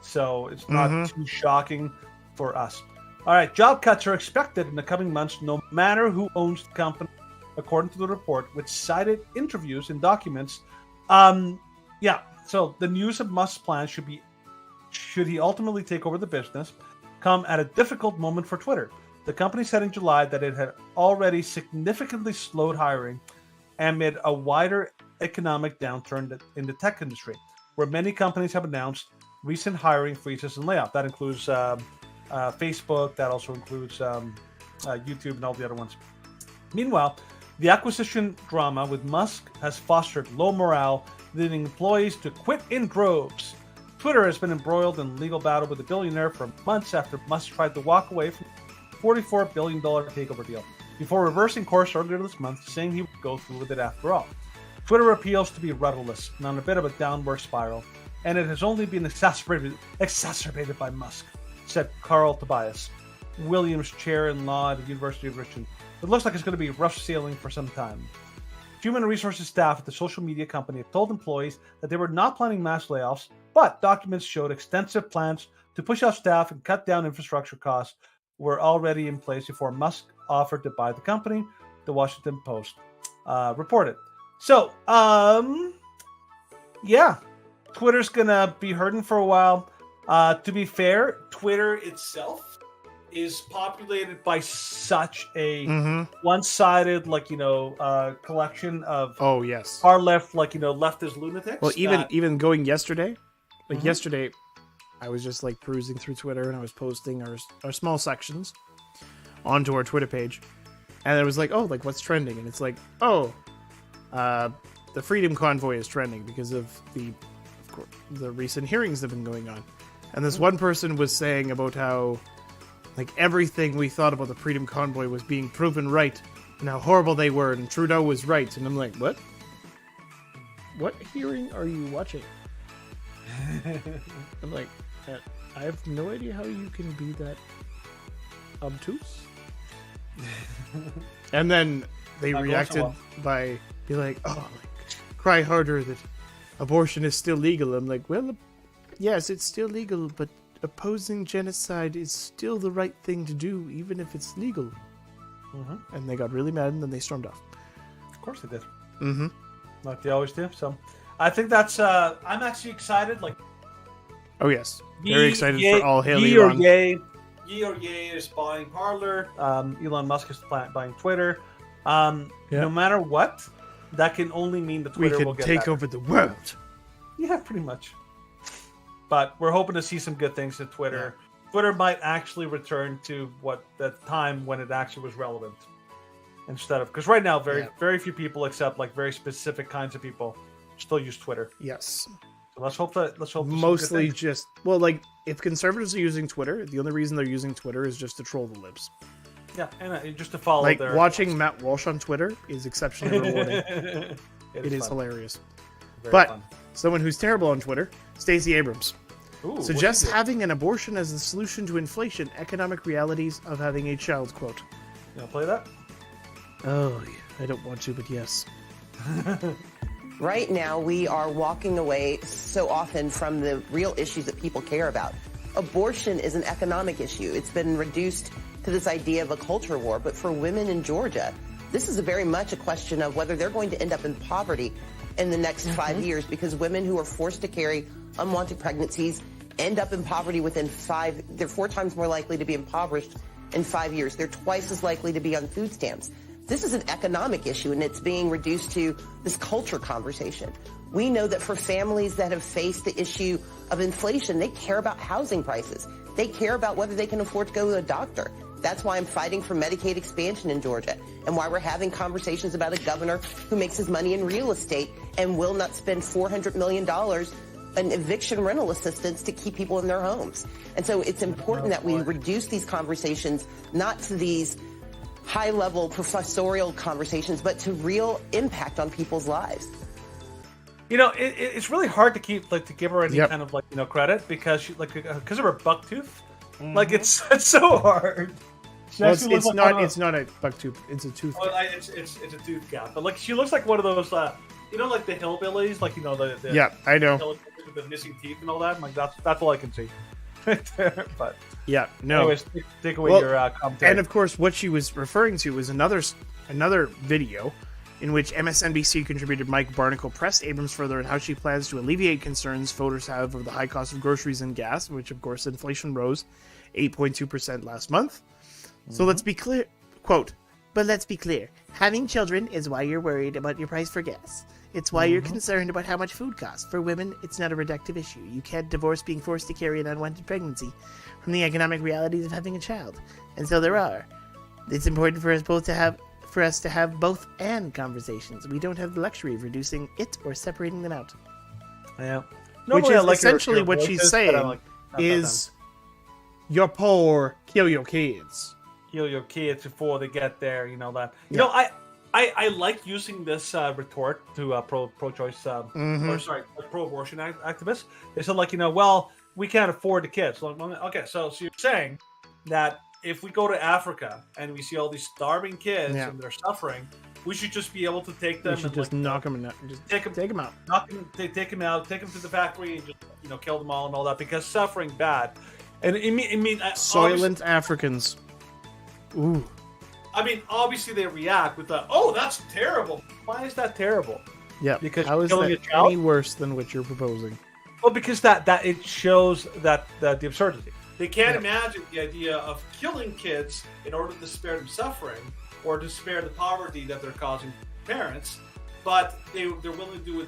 So it's not too shocking for us. All right, job cuts are expected in the coming months no matter who owns the company, according to the report, which cited interviews and documents. So the news of Musk's plan should be should he ultimately take over the business, come at a difficult moment for Twitter. The company said in July that it had already significantly slowed hiring amid a wider economic downturn in the tech industry, where many companies have announced recent hiring freezes and layoffs. That includes Facebook, that also includes YouTube and all the other ones. Meanwhile, the acquisition drama with Musk has fostered low morale, leading employees to quit in droves. Twitter has been embroiled in legal battle with the billionaire for months after Musk tried to walk away from a $44 billion takeover deal, before reversing course earlier this month, saying he would go through with it after all. Twitter appeals to be rudderless and on a bit of a downward spiral, and it has only been exacerbated by Musk, said Carl Tobias, Williams Chair in Law at the University of Richmond. It looks like it's going to be rough sailing for some time. Human resources staff at the social media company have told employees that they were not planning mass layoffs, but documents showed extensive plans to push out staff and cut down infrastructure costs were already in place before Musk offered to buy the company, the Washington Post reported. So, yeah, Twitter's going to be hurting for a while. To be fair, Twitter itself is populated by such a one-sided, collection of far left, leftist lunatics. Well, even going yesterday, yesterday, I was just perusing through Twitter and I was posting our small sections onto our Twitter page, and it was what's trending, and it's the Freedom Convoy is trending because of the recent hearings that have been going on, and this one person was saying about how everything we thought about the Freedom Convoy was being proven right, and how horrible they were, and Trudeau was right. And I'm like, what? What hearing are you watching? I'm like, I have no idea how you can be that obtuse. And then they reacted by being like, cry harder that abortion is still legal. I'm like, well, yes, it's still legal, but opposing genocide is still the right thing to do, even if it's legal. And they got really mad, and then they stormed off. Of course they did. Like they always do. So I think that's I'm actually excited. Oh yes, very excited for all hail Elon. Ye or yay is buying Parler. Elon Musk is buying Twitter. No matter what, that can only mean that Twitter will get take over the world. Yeah, pretty much. But we're hoping to see some good things at Twitter. Yeah. Twitter might actually return to the time when it actually was relevant, instead of, because right now very few people, except very specific kinds of people, still use Twitter. Yes. So let's hope mostly just if conservatives are using Twitter, the only reason they're using Twitter is just to troll the libs. Yeah, and just to follow watching Matt Walsh on Twitter is exceptionally rewarding. it is hilarious. Very fun. Someone who's terrible on Twitter, Stacey Abrams, suggests having an abortion as the solution to inflation, economic realities of having a child, quote. You want to play that? Oh, I don't want to, but yes. Right now, we are walking away so often from the real issues that people care about. Abortion is an economic issue. It's been reduced to this idea of a culture war, but for women in Georgia, this is very much a question of whether they're going to end up in poverty in the next 5 years, because women who are forced to carry unwanted pregnancies end up in poverty within they're 4 times more likely to be impoverished in 5 years. They're twice as likely to be on food stamps. This is an economic issue, and it's being reduced to this culture conversation. We know that for families that have faced the issue of inflation, they care about housing prices. They care about whether they can afford to go to a doctor. That's why I'm fighting for Medicaid expansion in Georgia, and why we're having conversations about a governor who makes his money in real estate and will not spend $400 million in eviction rental assistance to keep people in their homes. And so it's important that we reduce these conversations not to these high-level professorial conversations, but to real impact on people's lives. It's really hard to to give her any kind of credit, because she, because of her buck tooth. It's so hard. Well, it's not a buck tooth. It's a tooth. Well, it's a tooth gap, but she looks like one of those the hillbillies, the yeah, I know, with the missing teeth and all that. That's all I can see. But yeah, no. Anyways, take away your commentary. And of course, what she was referring to was another video in which MSNBC contributor Mike Barnacle pressed Abrams further on how she plans to alleviate concerns voters have over the high cost of groceries and gas, which, of course, inflation rose 8.2% last month. So let's be clear, quote, but let's be clear, having children is why you're worried about your price for gas. It's why you're concerned about how much food costs. For women, it's not a reductive issue. You can't divorce being forced to carry an unwanted pregnancy from the economic realities of having a child. And so there are. It's important for us to have both and conversations. We don't have the luxury of reducing it or separating them out. Yeah. Which Normally, I is like essentially your what voices, she's but I'm saying like, not that is you're poor, kill your kids. kill your kids before they get there. You know that. You Yeah. know, I like using this retort to pro-choice or sorry, pro-abortion activists. They said like, well, we can't afford the kids. Like, okay, so you're saying that if we go to Africa and we see all these starving kids and they're suffering, we should just be able to take them. You should and just like, knock them out. Just take them out. take them out, take them to the factory, and just kill them all and all that because suffering bad. And I mean, Soylent Africans. Ooh. I mean, obviously they react with the, oh, that's terrible. Why is that terrible? Yeah. Because how is killing that a child? any worse than what you're proposing? Well, because that it shows that the absurdity. They can't imagine the idea of killing kids in order to spare them suffering or to spare the poverty that they're causing parents, but they're willing to do it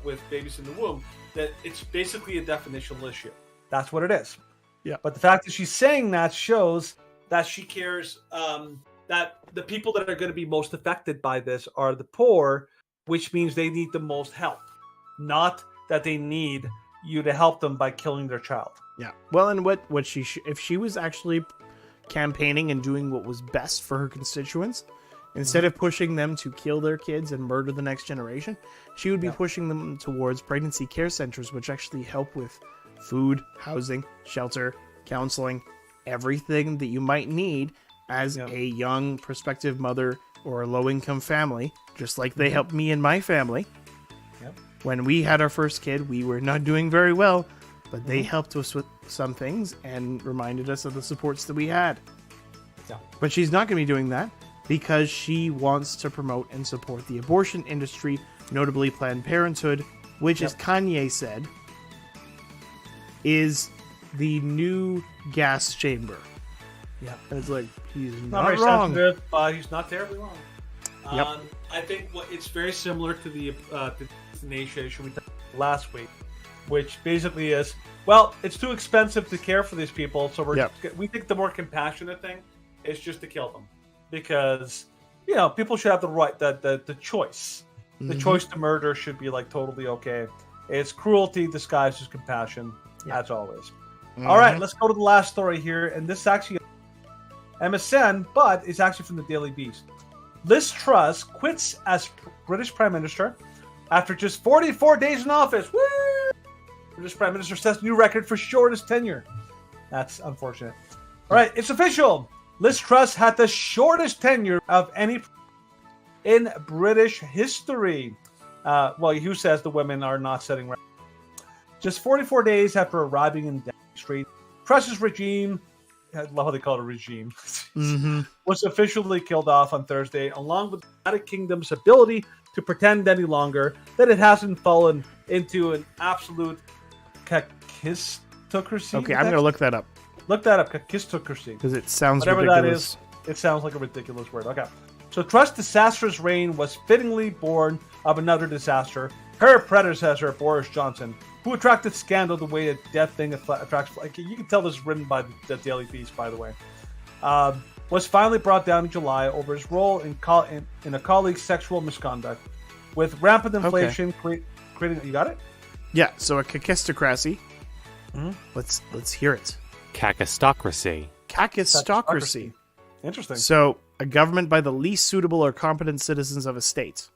with babies in the womb. That it's basically a definitional issue. That's what it is. Yeah. But the fact that she's saying that shows that she cares. That the people that are going to be most affected by this are the poor, which means they need the most help, not that they need you to help them by killing their child. Yeah. Well, and what if she was actually campaigning and doing what was best for her constituents, instead of pushing them to kill their kids and murder the next generation, she would be pushing them towards pregnancy care centers, which actually help with food, housing, shelter, counseling, everything that you might need as a young prospective mother or a low-income family, just like they helped me and my family. When we had our first kid, we were not doing very well, but they helped us with some things and reminded us of the supports that we had. Yeah. But she's not going to be doing that because she wants to promote and support the abortion industry, notably Planned Parenthood, which, as Kanye said, is the new gas chamber. Yeah. And it's like, he's Not not very wrong. sensitive, but he's not terribly wrong. Yep. I think it's very similar to the euthanasia issue we talked about last week, which basically is, well, it's too expensive to care for these people, so we think the more compassionate thing is just to kill them, because people should have the right, the choice, the choice to murder should be like totally okay. It's cruelty disguised as compassion, as always. All right, let's go to the last story here, and this is actually MSN, but it's actually from the Daily Beast. Liz Truss quits as British Prime Minister after just 44 days in office. Woo! British Prime Minister sets new record for shortest tenure. That's unfortunate. All right, it's official. Liz Truss had the shortest tenure of any in British history. Well, who says the women are not setting records? Just 44 days after arriving in Downing Street, Truss's regime, I love how they call it a regime, was officially killed off on Thursday, along with the United Kingdom's ability to pretend any longer that it hasn't fallen into an absolute kakistocracy. Okay, I'm going to look that up. Look that up, kakistocracy. Because it sounds Whatever ridiculous. that is, it sounds like a ridiculous word. Okay. So Truss' disastrous reign was fittingly born of another disaster. Her predecessor, Boris Johnson, who attracted scandal the way a death thing attracts. Like, you can tell this is written by the Daily Beast, by the way. Was finally brought down in July over his role in a colleague's sexual misconduct. With rampant inflation creating... You got it? Yeah, so a kakistocracy. Let's hear it. Kakistocracy. Kakistocracy. Interesting. So, a government by the least suitable or competent citizens of a state.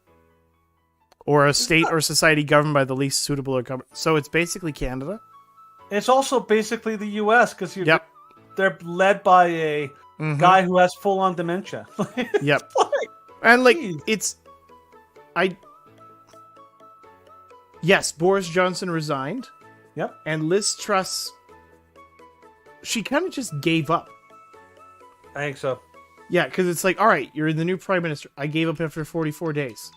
Or a state or society governed by the least suitable or competent. So it's basically Canada? It's also basically the U.S. because they're led by a guy who has full-on dementia. Yep. And Yes, Boris Johnson resigned. Yep. And Liz Truss, she kind of just gave up. I think so. Yeah, because it's like, all right, you're the new prime minister. I gave up after 44 days.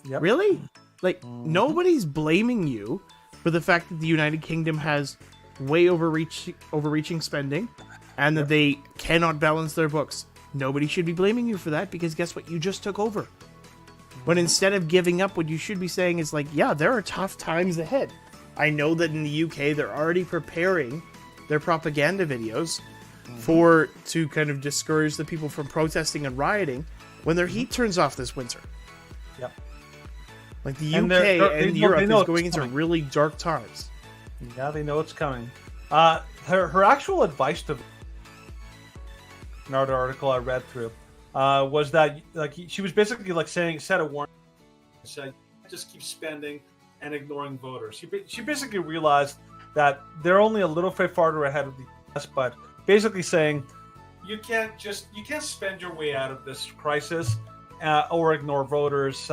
Yep. Really? Like, nobody's blaming you for the fact that the United Kingdom has way overreaching spending and that they cannot balance their books. Nobody should be blaming you for that because guess what? You just took over. But instead of giving up, what you should be saying is like, yeah, there are tough times ahead. I know that in the UK, they're already preparing their propaganda videos to kind of discourage the people from protesting and rioting when their heat turns off this winter. Yep. Like the And UK they and know Europe is it's going into coming. really dark times. Yeah, they know it's coming. Her actual advice to another article I read through was that like she was basically like set a warning, said just keep spending and ignoring voters. She basically realized that they're only a little bit farther ahead of the US, but basically saying you can't spend your way out of this crisis or ignore voters.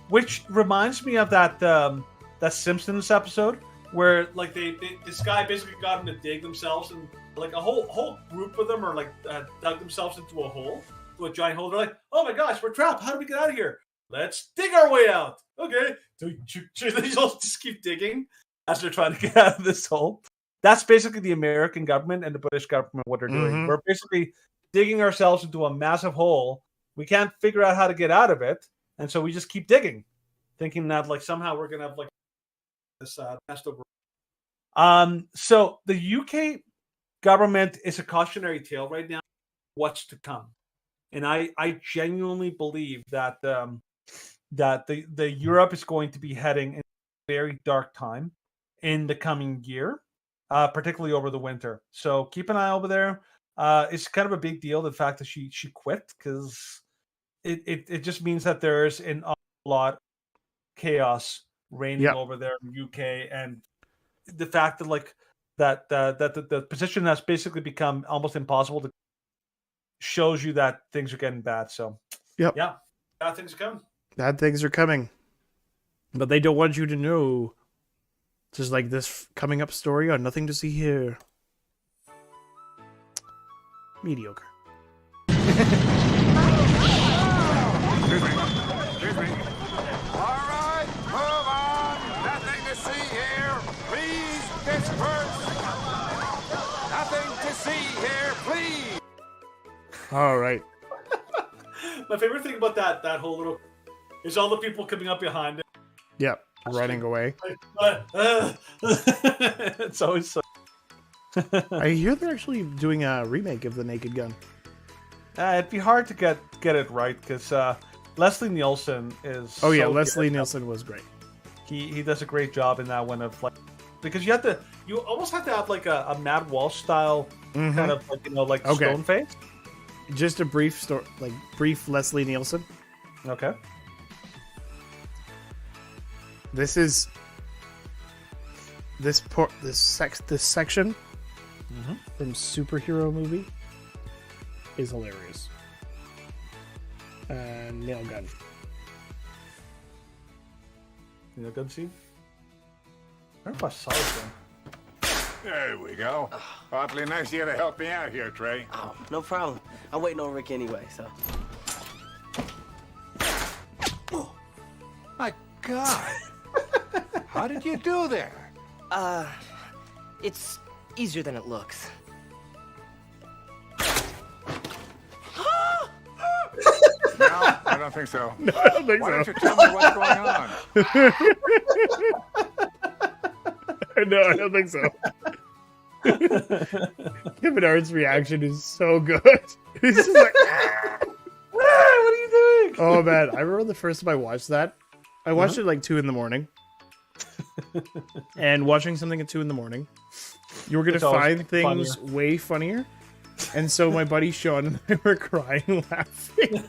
Which reminds me of that Simpsons episode where like this guy basically got them to dig themselves, and like a whole group of them are like dug themselves into a giant hole. They're like, oh my gosh, we're trapped. How do we get out of here? Let's dig our way out. Okay, so they all just keep digging as they're trying to get out of this hole. That's basically the American government and the British government what they're doing. Mhm. We're basically digging ourselves into a massive hole. We can't figure out how to get out of it, and so we just keep digging, thinking that like somehow we're gonna have like this nest over. So the UK government is a cautionary tale right now. What's to come, and I genuinely believe that that the Europe is going to be heading in a very dark time in the coming year, particularly over the winter. So keep an eye over there. It's kind of a big deal the fact that she quit because it just means that there's an awful lot of chaos reigning over there in the UK, and the fact that like that the position that's basically become almost impossible to shows you that things are getting bad. So yeah, bad things are coming. Bad things are coming. But they don't want you to know. Just like this coming up story on Nothing to See Here. Mediocre. Excuse me. All right, move on. Nothing to see here. Please disperse. Nothing to see here, please. All right. My favorite thing about that whole little is all the people coming up behind it. Yep. Running away. It's always so. I hear they're actually doing a remake of The Naked Gun. It'd be hard to get it right because Leslie Nielsen is. Oh yeah, so Leslie good. Nielsen was great. He does a great job in that one of like because you almost have to have like a Matt Walsh style kind of like like stone face. Just a brief story, like brief Leslie Nielsen. Okay. This is this section from superhero movie is hilarious. Nail gun. Nail gun scene. I don't know if I saw it then. There we go. Awfully nice of you to help me out here, Trey. Oh, no problem. I'm waiting on Rick anyway, so. My God. How did you do there? It's easier than it looks. No, I don't think so. No, I don't think Why so. don't you tell me what's going on? No, I don't think so. Kevin Hart's reaction is so good. He's just like, what are you doing? oh man, I remember the first time I watched that. I watched it like 2 a.m. And watching something at 2 a.m, you were gonna It's always find things way funnier. And so my buddy Sean and I were crying laughing.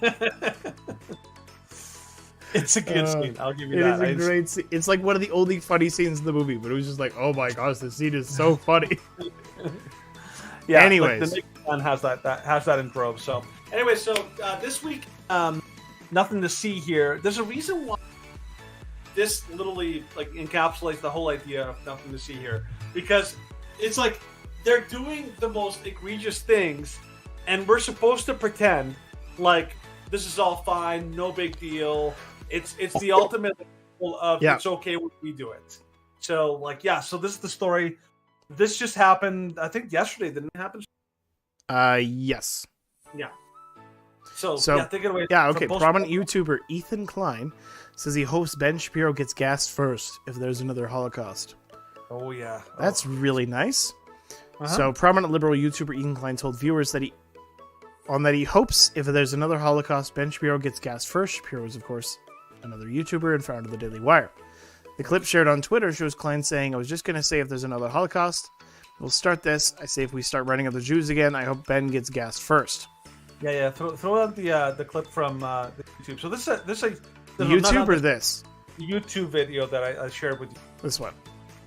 It's a good scene. I'll give you It that. is a great scene. It's like one of the only funny scenes in the movie, but it was just like, oh my gosh, this scene is so funny. Yeah. Anyways. Like the Naked Gun has that in droves. So anyway, so this week, nothing to see here. There's a reason why this literally like encapsulates the whole idea of nothing to see here, because it's like they're doing the most egregious things, and we're supposed to pretend like this is all fine, no big deal. It's the ultimate of it's okay when we do it. So like so this is the story. This just happened, I think yesterday. Didn't it happen? Yes. Yeah. So take it away. Yeah, okay. Prominent YouTuber Ethan Klein says he hopes Ben Shapiro gets gassed first if there's another Holocaust. Oh yeah. That's really nice. So prominent liberal YouTuber Ethan Klein told viewers that he hopes if there's another Holocaust, Ben Shapiro gets gassed first. Shapiro is, of course, another YouTuber and founder of the Daily Wire. The clip shared on Twitter shows Klein saying, "I was just going to say if there's another Holocaust, we'll start this. I say if we start running up the Jews again, I hope Ben gets gassed first." Yeah. Throw out the clip from the YouTube. So this is a YouTube video that I shared with you. This one.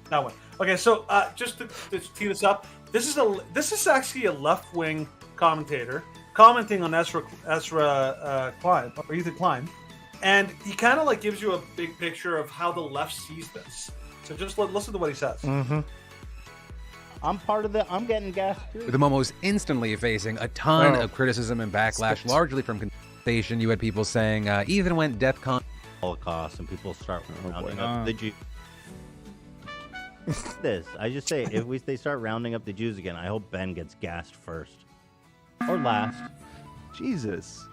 That one. Okay, so just to tee this up, this is actually a left-wing commentator commenting on Ezra Klein or Ethan Klein, and he kind of like gives you a big picture of how the left sees this. So just listen to what he says. Mm-hmm. I'm getting gassed too. With him almost instantly facing a ton of criticism and backlash, largely from conversation. You had people saying Ethan went DEFCON Holocaust, and people start rounding up the Jews. I just say if they start rounding up the Jews again, I hope Ben gets gassed first or last. Jesus.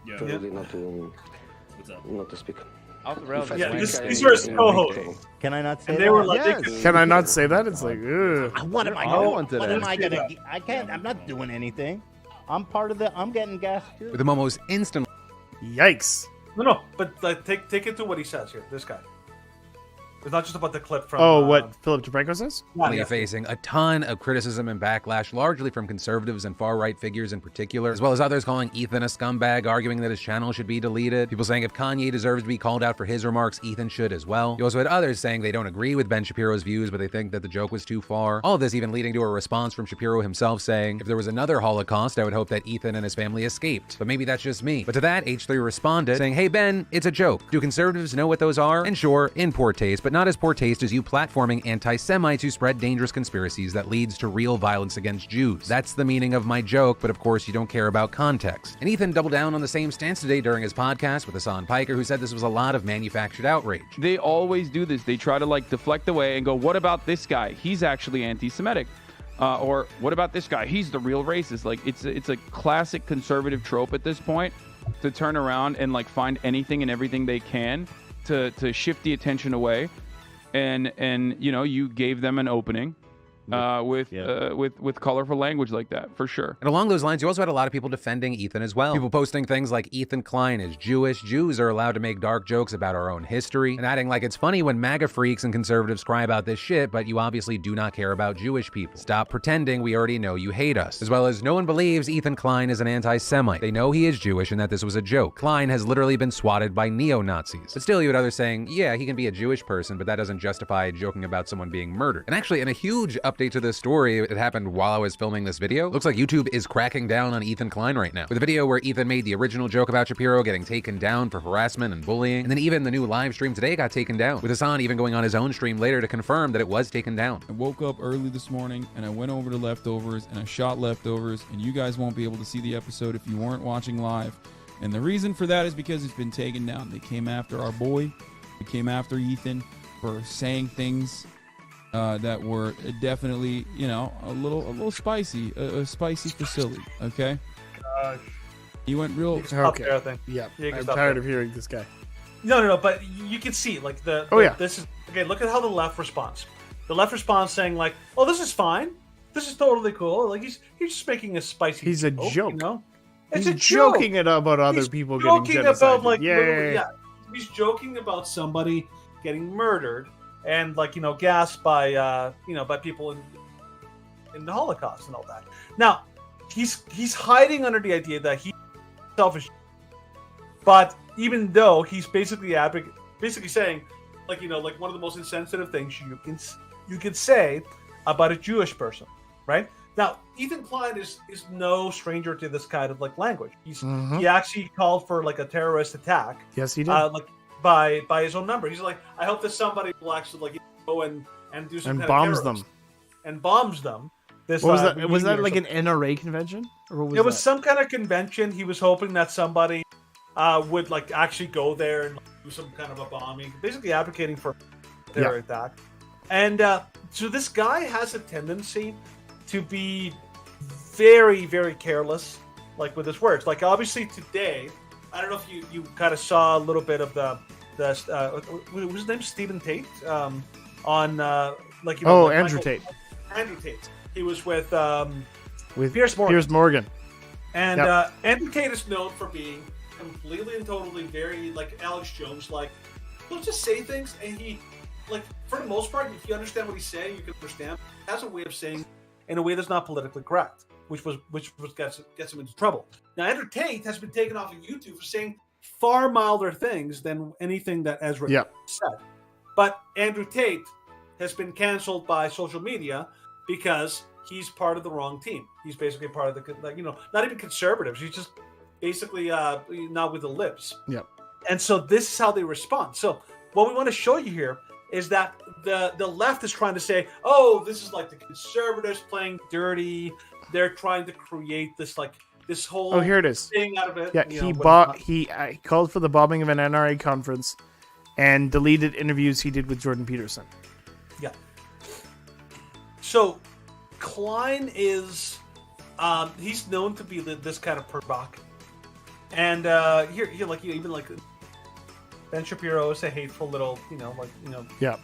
Yeah. Not to speak. These were his co-hosts. Can I not say and that? They were like, Can I not say that? It's like, ugh. What am I gonna? I can't. I'm not doing anything. I'm getting gassed too. With him almost instantly. Yikes. No, but like, take it to what he says here. This guy. It's not just about the clip from... what Philip DeBranco says? Facing a ton of criticism and backlash, largely from conservatives and far-right figures in particular, as well as others calling Ethan a scumbag, arguing that his channel should be deleted. People saying if Kanye deserves to be called out for his remarks, Ethan should as well. You also had others saying they don't agree with Ben Shapiro's views, but they think that the joke was too far. All of this even leading to a response from Shapiro himself saying, if there was another Holocaust, I would hope that Ethan and his family escaped. But maybe that's just me. But to that, H3 responded, saying, hey Ben, it's a joke. Do conservatives know what those are? And sure, in poor taste, but not as poor taste as you platforming anti-Semites who spread dangerous conspiracies that leads to real violence against Jews. That's the meaning of my joke, but of course you don't care about context. And Ethan doubled down on the same stance today during his podcast with Hassan Piker, who said this was a lot of manufactured outrage. They always do this. They try to like deflect away and go, what about this guy? He's actually anti-Semitic. Or what about this guy? He's the real racist. Like it's a classic conservative trope at this point to turn around and like find anything and everything they can to shift the attention away. And you know, you gave them an opening with colorful language like that, for sure. And along those lines, you also had a lot of people defending Ethan as well. People posting things like Ethan Klein is Jewish, Jews are allowed to make dark jokes about our own history, and adding like it's funny when MAGA freaks and conservatives cry about this shit, but you obviously do not care about Jewish people. Stop pretending we already know you hate us. As well as no one believes Ethan Klein is an anti-Semite. They know he is Jewish and that this was a joke. Klein has literally been swatted by neo-Nazis. But still, you had others saying, yeah, he can be a Jewish person, but that doesn't justify joking about someone being murdered. And actually, in a huge update to this story, it happened while I was filming this video. Looks like YouTube is cracking down on Ethan Klein right now. With a video where Ethan made the original joke about Shapiro getting taken down for harassment and bullying, and then even the new live stream today got taken down, with Hassan even going on his own stream later to confirm that it was taken down. I woke up early this morning and I went over to Leftovers and I shot Leftovers, and you guys won't be able to see the episode if you weren't watching live. And the reason for that is because it's been taken down. They came after our boy. They came after Ethan for saying things that were definitely, you know, a little spicy, a spicy facility. Okay. He went real. Okay. There, I think. Yeah. I'm tired of hearing this guy. No. But you can see like this is okay. Look at how the left responds. The left responds saying like, "Oh, this is fine. This is totally cool." Like he's just making a spicy. He's a joke. You know? He's joking it about other people getting genocided. About like, Yay. yeah, he's joking about somebody getting murdered. And like, you know, gassed by by people in the Holocaust and all that. Now, he's hiding under the idea that he's selfish. But even though he's basically saying, like, you know, like one of the most insensitive things you can say about a Jewish person, right? Now, Ethan Klein is no stranger to this kind of like language. He actually called for like a terrorist attack. Yes, he did. Like by his own number. He's like, I hope that somebody will actually like go and do some and kind bombs of them. and bombs them This What was that? Was meeting that or like an something. NRA convention? Or what was It was that? some kind of convention. He was hoping that somebody would like actually go there and do some kind of a bombing, basically advocating for a terror attack. And so this guy has a tendency to be very, very careless, like with his words. Like obviously today, I don't know if you kind of saw a little bit of the what was his name, Stephen Tate, on like you know, like Andrew Tate. Andrew Tate. He was with Piers Morgan. And Andrew Tate is known for being completely and totally very like Alex Jones, like he'll just say things and he like for the most part, if you understand what he's saying, you can understand. He has a way of saying in a way that's not politically correct, which gets him into trouble. Now Andrew Tate has been taken off of YouTube for saying far milder things than anything that Ezra said. But Andrew Tate has been canceled by social media because he's part of the wrong team. He's basically part of the, like, you know, not even conservatives. He's just basically not with the libs. Yep. And so this is how they respond. So what we want to show you here is that the left is trying to say, oh, this is like the conservatives playing dirty. They're trying to create this like this whole here it is. thing out of it. Yeah, he called for the bombing of an NRA conference and deleted interviews he did with Jordan Peterson. Yeah. So Klein is he's known to be this kind of provocative. And here like even like Ben Shapiro is a hateful little, Yeah.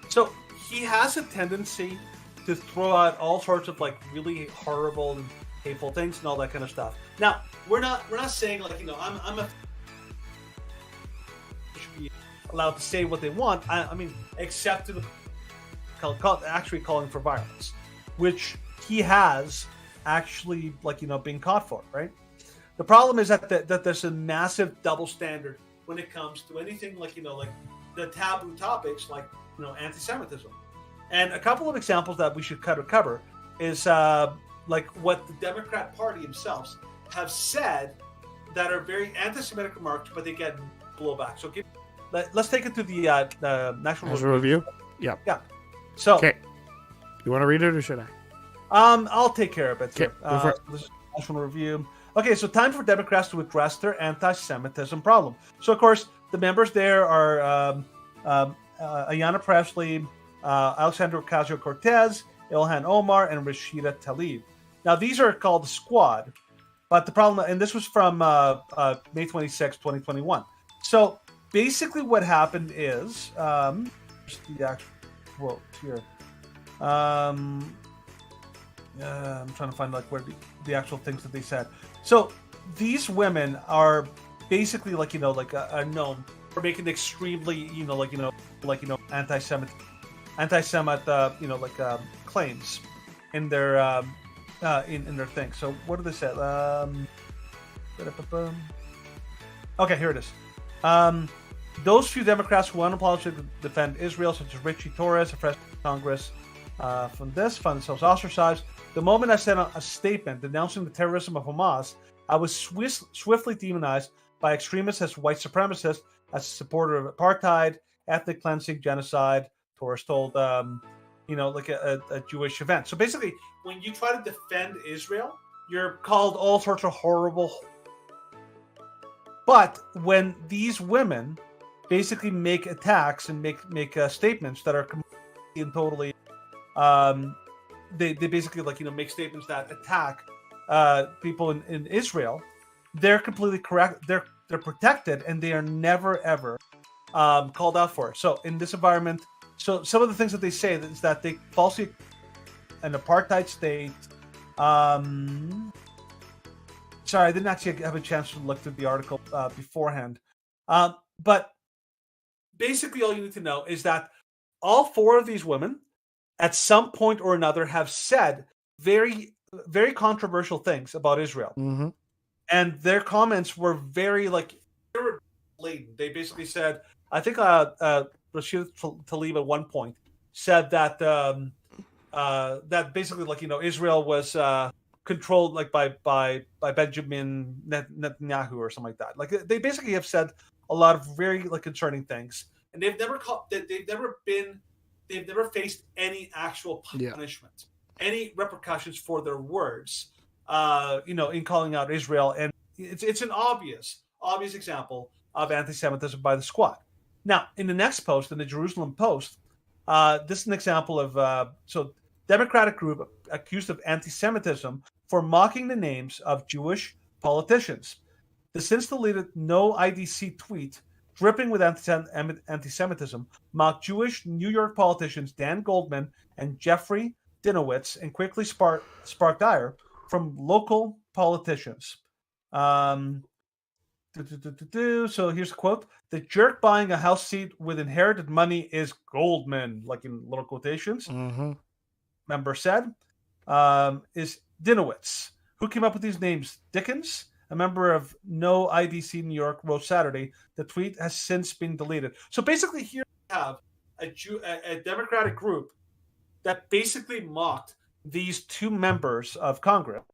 So he has a tendency to throw out all sorts of like really horrible and hateful things and all that kind of stuff. Now, we're not saying like, I'm a should be allowed to say what they want. I mean, except to the actually calling for violence, which he has actually been caught for, right? The problem is that there's a massive double standard when it comes to anything like the taboo topics like anti-Semitism. And a couple of examples that we should cover is like what the Democrat Party themselves have said that are very anti-Semitic remarks, but they get blowback. So let's take it to the National Review. Yeah. Yeah. So okay, you want to read it or should I? I'll take care of it. Okay, go for it. This is National Review. Okay, so time for Democrats to address their anti-Semitism problem. So, of course, the members there are Ayanna Pressley, Alexandra Ocasio-Cortez, Ilhan Omar, and Rashida Tlaib. Now, these are called the Squad, but the problem, and this was from May 26, 2021. So, basically what happened is, the actual quote here. I'm trying to find like where the actual things that they said. So these women are basically are known for making extremely anti-Semite claims in their in their thing. So what do they say? Okay, here it is. Those few Democrats who unapologetically defend Israel, such as Richie Torres, a freshman in Congress, found themselves ostracized. The moment I sent a statement denouncing the terrorism of Hamas, I was swiftly demonized by extremists as white supremacists, as a supporter of apartheid, ethnic cleansing, genocide. Torres told, a Jewish event. So basically, when you try to defend Israel, you're called all sorts of horrible. But when these women basically make attacks and make statements that are completely and totally they basically make statements that attack people in Israel, they're completely correct. They're protected and they are never ever called out for it. So in this environment, so some of the things that they say is that they falsely an apartheid state. Sorry, I didn't actually have a chance to look through the article beforehand, but basically all you need to know is that all four of these women at some point or another have said very, very controversial things about Israel. Mm-hmm. And their comments were very they were blatant. They basically said, I think Rashida Tlaib at one point said that that basically Israel was controlled by Benjamin Netanyahu or something like that. Like they basically have said a lot of very concerning things, and they've never faced any actual punishment. any repercussions for their words, in calling out Israel. And it's an obvious example of anti-Semitism by the squad. Now, in the next post, in the Jerusalem Post, this is an example of Democratic group accused of anti-Semitism for mocking the names of Jewish politicians. The since deleted no IDC tweet, dripping with anti-Semitism, mocked Jewish New York politicians Dan Goldman and Jeffrey Dinowitz, and quickly sparked ire from local politicians. So here's a quote: "The jerk buying a house seat with inherited money is Goldman," like in little quotations. Mm-hmm. Member said, is Dinowitz. Who came up with these names? Dickens, a member of No IDC New York, wrote Saturday. The tweet has since been deleted. So basically, here we have a Democratic group that basically mocked these two members of Congress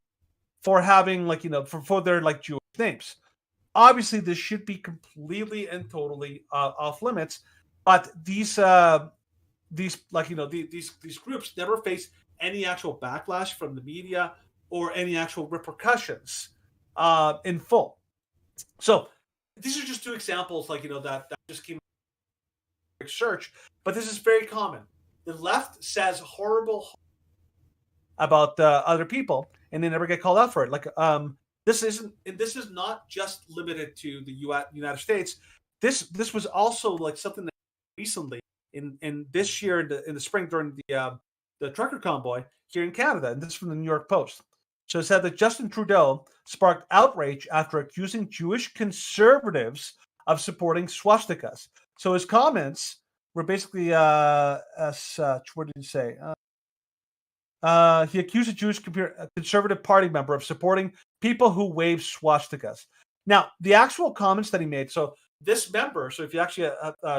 for having, for their Jewish names. Obviously, this should be completely and totally off limits, but these groups never face any actual backlash from the media or any actual repercussions in full. So these are just two examples, that just came out search, but this is very common. The left says horrible about other people, and they never get called out for it. This is not just limited to the United States. This was also something that recently in this year in the spring during the trucker convoy here in Canada, and this is from the New York Post. So it said that Justin Trudeau sparked outrage after accusing Jewish conservatives of supporting swastikas. So his comments were basically as such. What did he say? He accused a Jewish conservative party member of supporting people who wave swastikas. Now, the actual comments that he made, so this member, so if you actually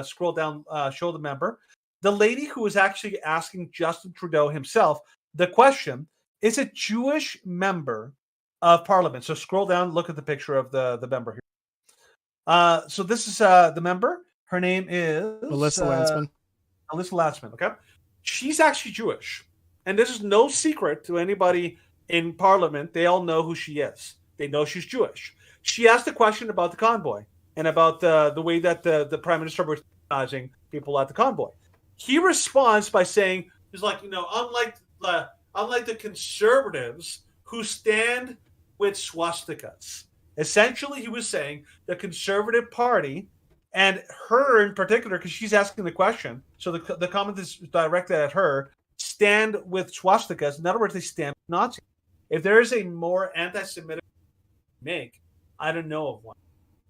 scroll down, show the member, the lady who was actually asking Justin Trudeau himself the question is a Jewish member of parliament. So scroll down, look at the picture of the member here. So this is the member. Her name is Alyssa Landsman. Alyssa Landsman, okay? She's actually Jewish. And this is no secret to anybody in parliament. They all know who she is. They know she's Jewish. She asked a question about the convoy and about the way that the prime minister was recognizing people at the convoy. He responds by saying, he's like, unlike the conservatives who stand with swastikas. Essentially, he was saying the Conservative Party, and her in particular, because she's asking the question, so the comment is directed at her, stand with swastikas. In other words, they stand with Nazis. If there is a more anti-Semitic make, I don't know of one.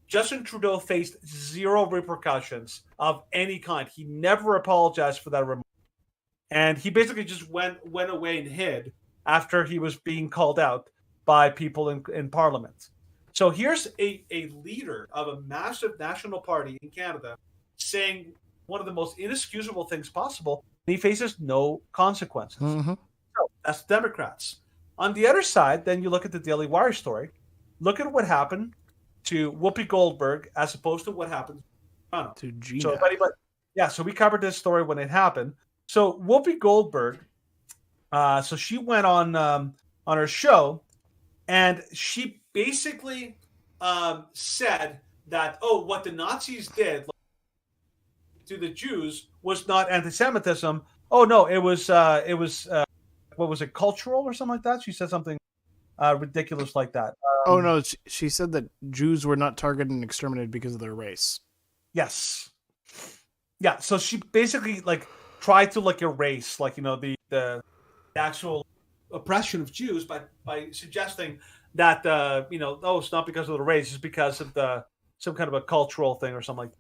Justin Trudeau faced zero repercussions of any kind. He never apologized for that remark. And he basically just went away and hid after he was being called out by people in Parliament. So here's a leader of a massive national party in Canada saying one of the most inexcusable things possible, and he faces no consequences. Mm-hmm. So that's Democrats. On the other side, then you look at the Daily Wire story. Look at what happened to Whoopi Goldberg as opposed to what happened to Gina. So we covered this story when it happened. So Whoopi Goldberg, so she went on her show, and she basically said that what the Nazis did to the Jews was not anti-Semitism. Oh no, it was what was it, cultural or something like that? She said something ridiculous like that. Oh no, she said that Jews were not targeted and exterminated because of their race. Yes. Yeah, so she basically tried to erase the actual oppression of Jews by suggesting that it's not because of the race, it's because of some kind of a cultural thing or something like that.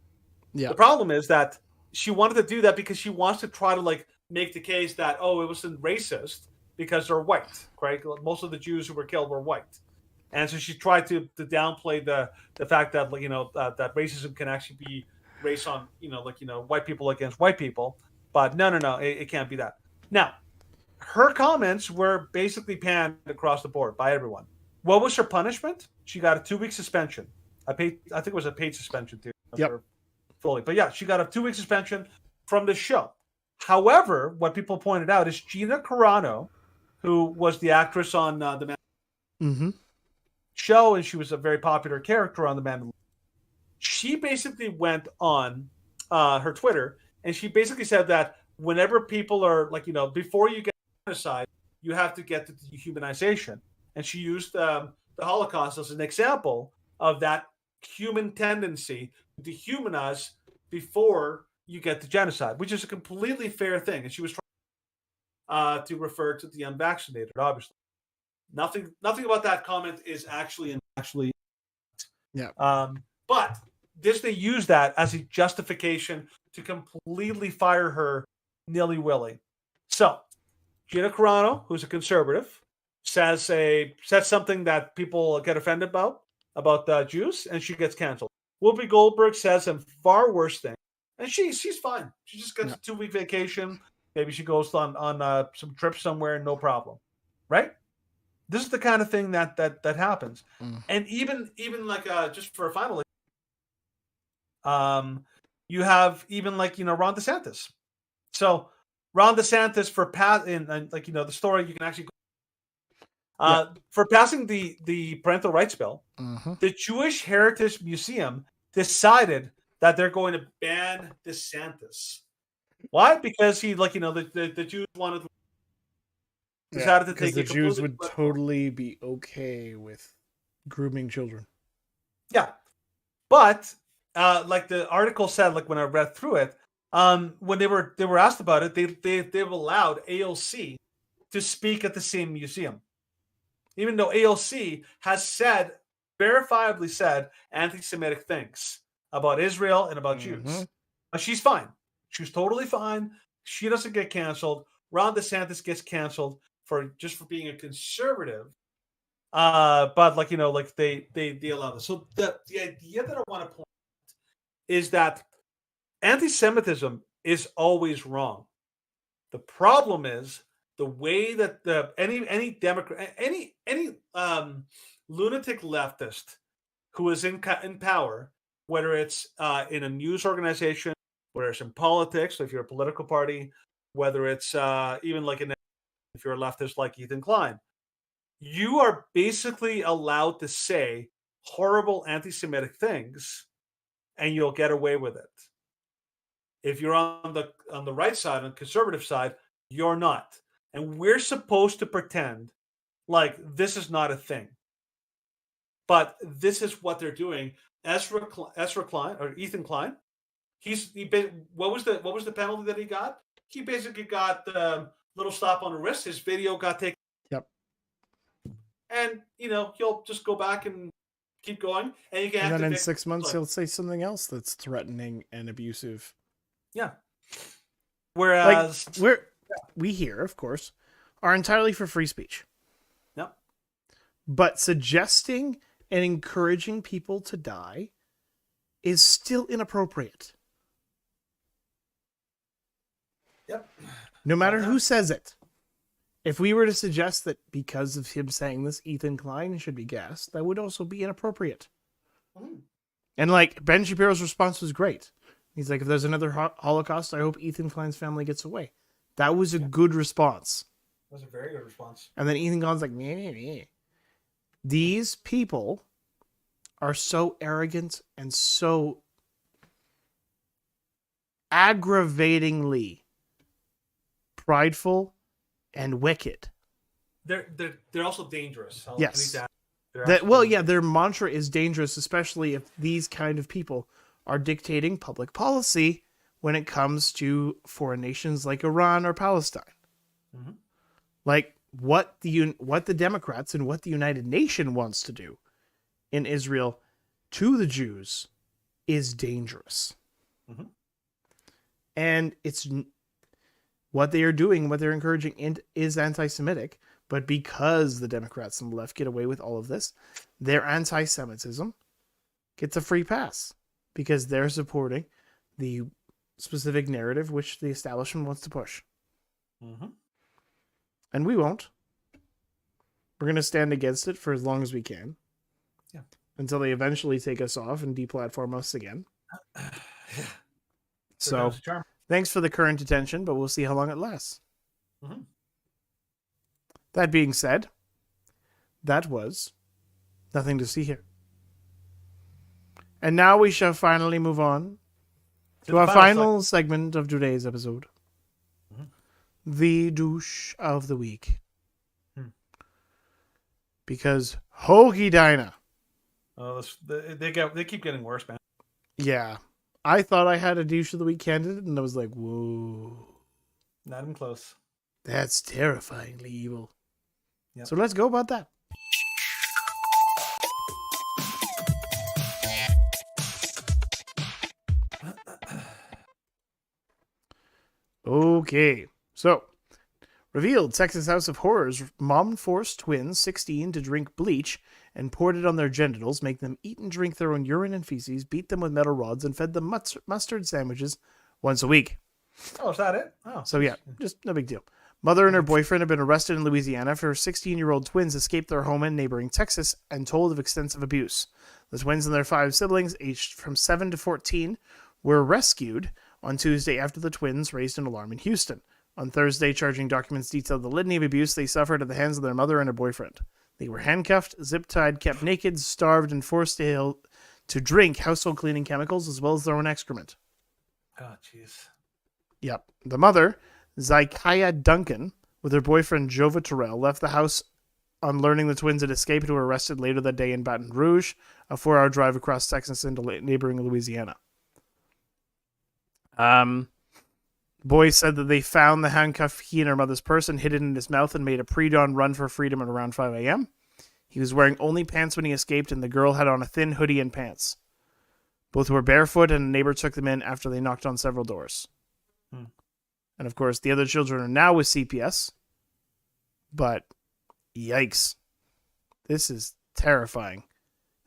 Yeah. The problem is that she wanted to do that because she wants to try to make the case that it wasn't racist because they're white, right? Most of the Jews who were killed were white. And so she tried to downplay the fact that that racism can actually be race on white people against white people, but no, it can't be that. Now, her comments were basically panned across the board by everyone. What was her punishment? She got a 2-week suspension. I think it was a paid suspension too. Yep. Fully, but yeah, she got a 2-week suspension from the show. However, what people pointed out is Gina Carano who was the actress on the Mm-hmm. show, and she was a very popular character on the Mandalorian. She basically went on her Twitter, and she basically said that whenever people are like, before you get genocide, you have to get to dehumanization. And she used the Holocaust as an example of that human tendency to dehumanize before you get to genocide, which is a completely fair thing. And she was trying to refer to the unvaccinated, obviously. Nothing about that comment is actually. Yeah. But Disney used that as a justification to completely fire her nilly-willy. So, Gina Carano, who's a conservative, says something that people get offended about Jews, and she gets canceled. Whoopi Goldberg says some far worse things, and she's fine. She just gets a 2-week vacation. Maybe she goes on some trip somewhere, no problem, right? This is the kind of thing that happens. And even like just for a final, you have even like Ron DeSantis. So Ron DeSantis for the story you can actually for passing the parental rights bill. The Jewish Heritage Museum decided that they're going to ban DeSantis. Why? Because he the Jews wanted. Decided to take the Jews would totally be okay with grooming children. Yeah, but like the article said, like when I read through it, when they were asked about it, they've allowed AOC to speak at the same museum, even though AOC has verifiably said anti-Semitic things about Israel and about Jews. But she's fine. She's totally fine. She doesn't get canceled. Ron DeSantis gets canceled for being a conservative. But they allow this. So the idea that I want to point out is that anti-Semitism is always wrong. The problem is the way that any Democrat, any lunatic leftist who is in power, whether it's in a news organization, whether it's in politics, so if you're a political party, whether it's even like if you're a leftist like Ethan Klein, you are basically allowed to say horrible anti-Semitic things, and you'll get away with it. If you're on the right side, on the conservative side, you're not. And we're supposed to pretend like this is not a thing. But this is what they're doing. Ezra Klein or Ethan Klein, what was the penalty that he got? He basically got the little slap on the wrist. His video got taken. Yep. And he'll just go back and keep going, and you can. And then in 6 months, he'll say something else that's threatening and abusive. Yeah. Whereas we here, of course, are entirely for free speech. Yep. But suggesting and encouraging people to die is still inappropriate. Yep. No matter who says it. If we were to suggest that because of him saying this, Ethan Klein should be gassed, that would also be inappropriate. And like Ben Shapiro's response was great. He's like, if there's another Holocaust, I hope Ethan Klein's family gets away. That was a good response. That was a very good response. And then Ethan Klein's like, meh. These people are so arrogant and so aggravatingly prideful and wicked. They're also dangerous. Yes. Their mantra is dangerous, especially if these kind of people are dictating public policy when it comes to foreign nations like Iran or Palestine. Mm-hmm. Like what the Democrats and what the United Nations wants to do in Israel to the Jews is dangerous. Mm-hmm. And it's what they are doing, what they're encouraging is anti-Semitic, but because the Democrats and the left get away with all of this, their anti-Semitism gets a free pass because they're supporting the specific narrative which the establishment wants to push. Mm-hmm. And we won't. We're going to stand against it for as long as we can. Yeah. Until they eventually take us off and deplatform us again. So, thanks for the current attention, but we'll see how long it lasts. Mm-hmm. That being said, that was nothing to see here. And now we shall finally move on to our final segment of today's episode. The douche of the week. Because Hoagie Dinah. Oh, they keep getting worse, man. Yeah. I thought I had a douche of the week candidate, and I was like, whoa. Not even close. That's terrifyingly evil. Yep. So let's go about that. Okay. So, revealed Texas House of Horrors mom forced twins 16 to drink bleach and poured it on their genitals, make them eat and drink their own urine and feces, beat them with metal rods, and fed them mustard sandwiches once a week. Oh, is that it? Oh. So yeah, just no big deal. Mother and her boyfriend have been arrested in Louisiana after 16-year-old twins escaped their home in neighboring Texas and told of extensive abuse. The twins and their 5 siblings, aged from 7 to 14, were rescued on Tuesday after the twins raised an alarm in Houston. On Thursday, charging documents detailed the litany of abuse they suffered at the hands of their mother and her boyfriend. They were handcuffed, zip-tied, kept naked, starved, and forced to drink household cleaning chemicals as well as their own excrement. Oh, jeez. Yep. The mother, Zykiah Duncan, with her boyfriend Jova Terrell, left the house on learning the twins had escaped and were arrested later that day in Baton Rouge, a 4-hour drive across Texas into neighboring Louisiana. Boys said that they found the handcuff key in her mother's purse and hid it in his mouth and made a pre-dawn run for freedom at around 5 a.m. He was wearing only pants when he escaped, and the girl had on a thin hoodie and pants. Both were barefoot, and a neighbor took them in after they knocked on several doors. And of course, the other children are now with CPS. But, yikes. This is terrifying.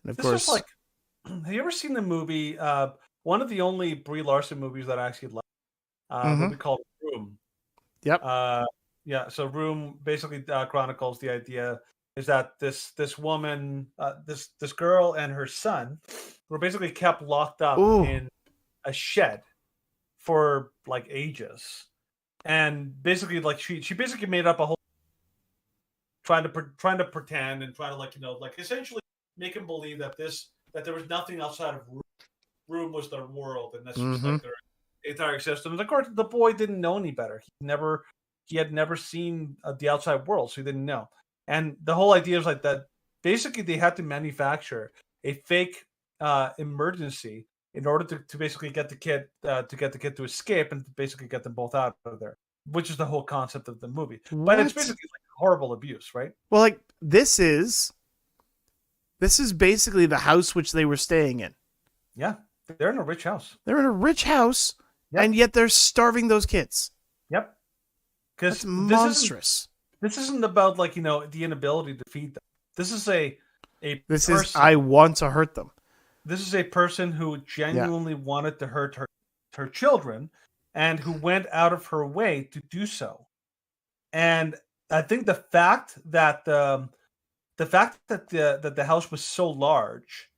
And of course, is like, have you ever seen the movie, one of the only Brie Larson movies that I actually like, a movie called Room. Yep. Yeah, so Room basically chronicles the idea is that this woman, this girl and her son were basically kept locked up in a shed for like ages. And basically, like she basically made up a whole trying to pretend and trying to like essentially make him believe that there was nothing outside of Room was their world, and this was like their entire existence. And of course, the boy didn't know any better. He had never seen the outside world, so he didn't know. And the whole idea is like that. Basically, they had to manufacture a fake emergency in order to basically get the kid to escape and to basically get them both out of there, which is the whole concept of the movie. What? But it's basically like horrible abuse, right? well, like this is basically the house which they were staying in. Yeah, they're in a rich house. They're in a rich house, and yet they're starving those kids. Yep. Because That's monstrous. This isn't about like the inability to feed them. This is This is I want to hurt them. This is a person who genuinely wanted to hurt her children, and who went out of her way to do so. And I think the fact that the house was so large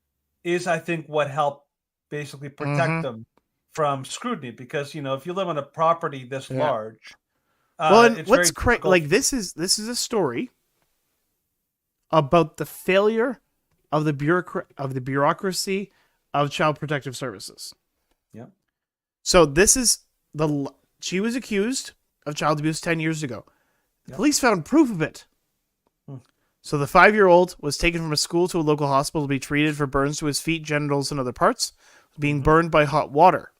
is, I think, what helped basically protect them from scrutiny. Because if you live on a property this large, well, and it's what's very crazy? Like this is a story about the failure of the bureaucracy of Child Protective Services. Yeah. So this is she was accused of child abuse 10 years ago. The police found proof of it. So the 5-year-old was taken from a school to a local hospital to be treated for burns to his feet, genitals, and other parts, being burned by hot water.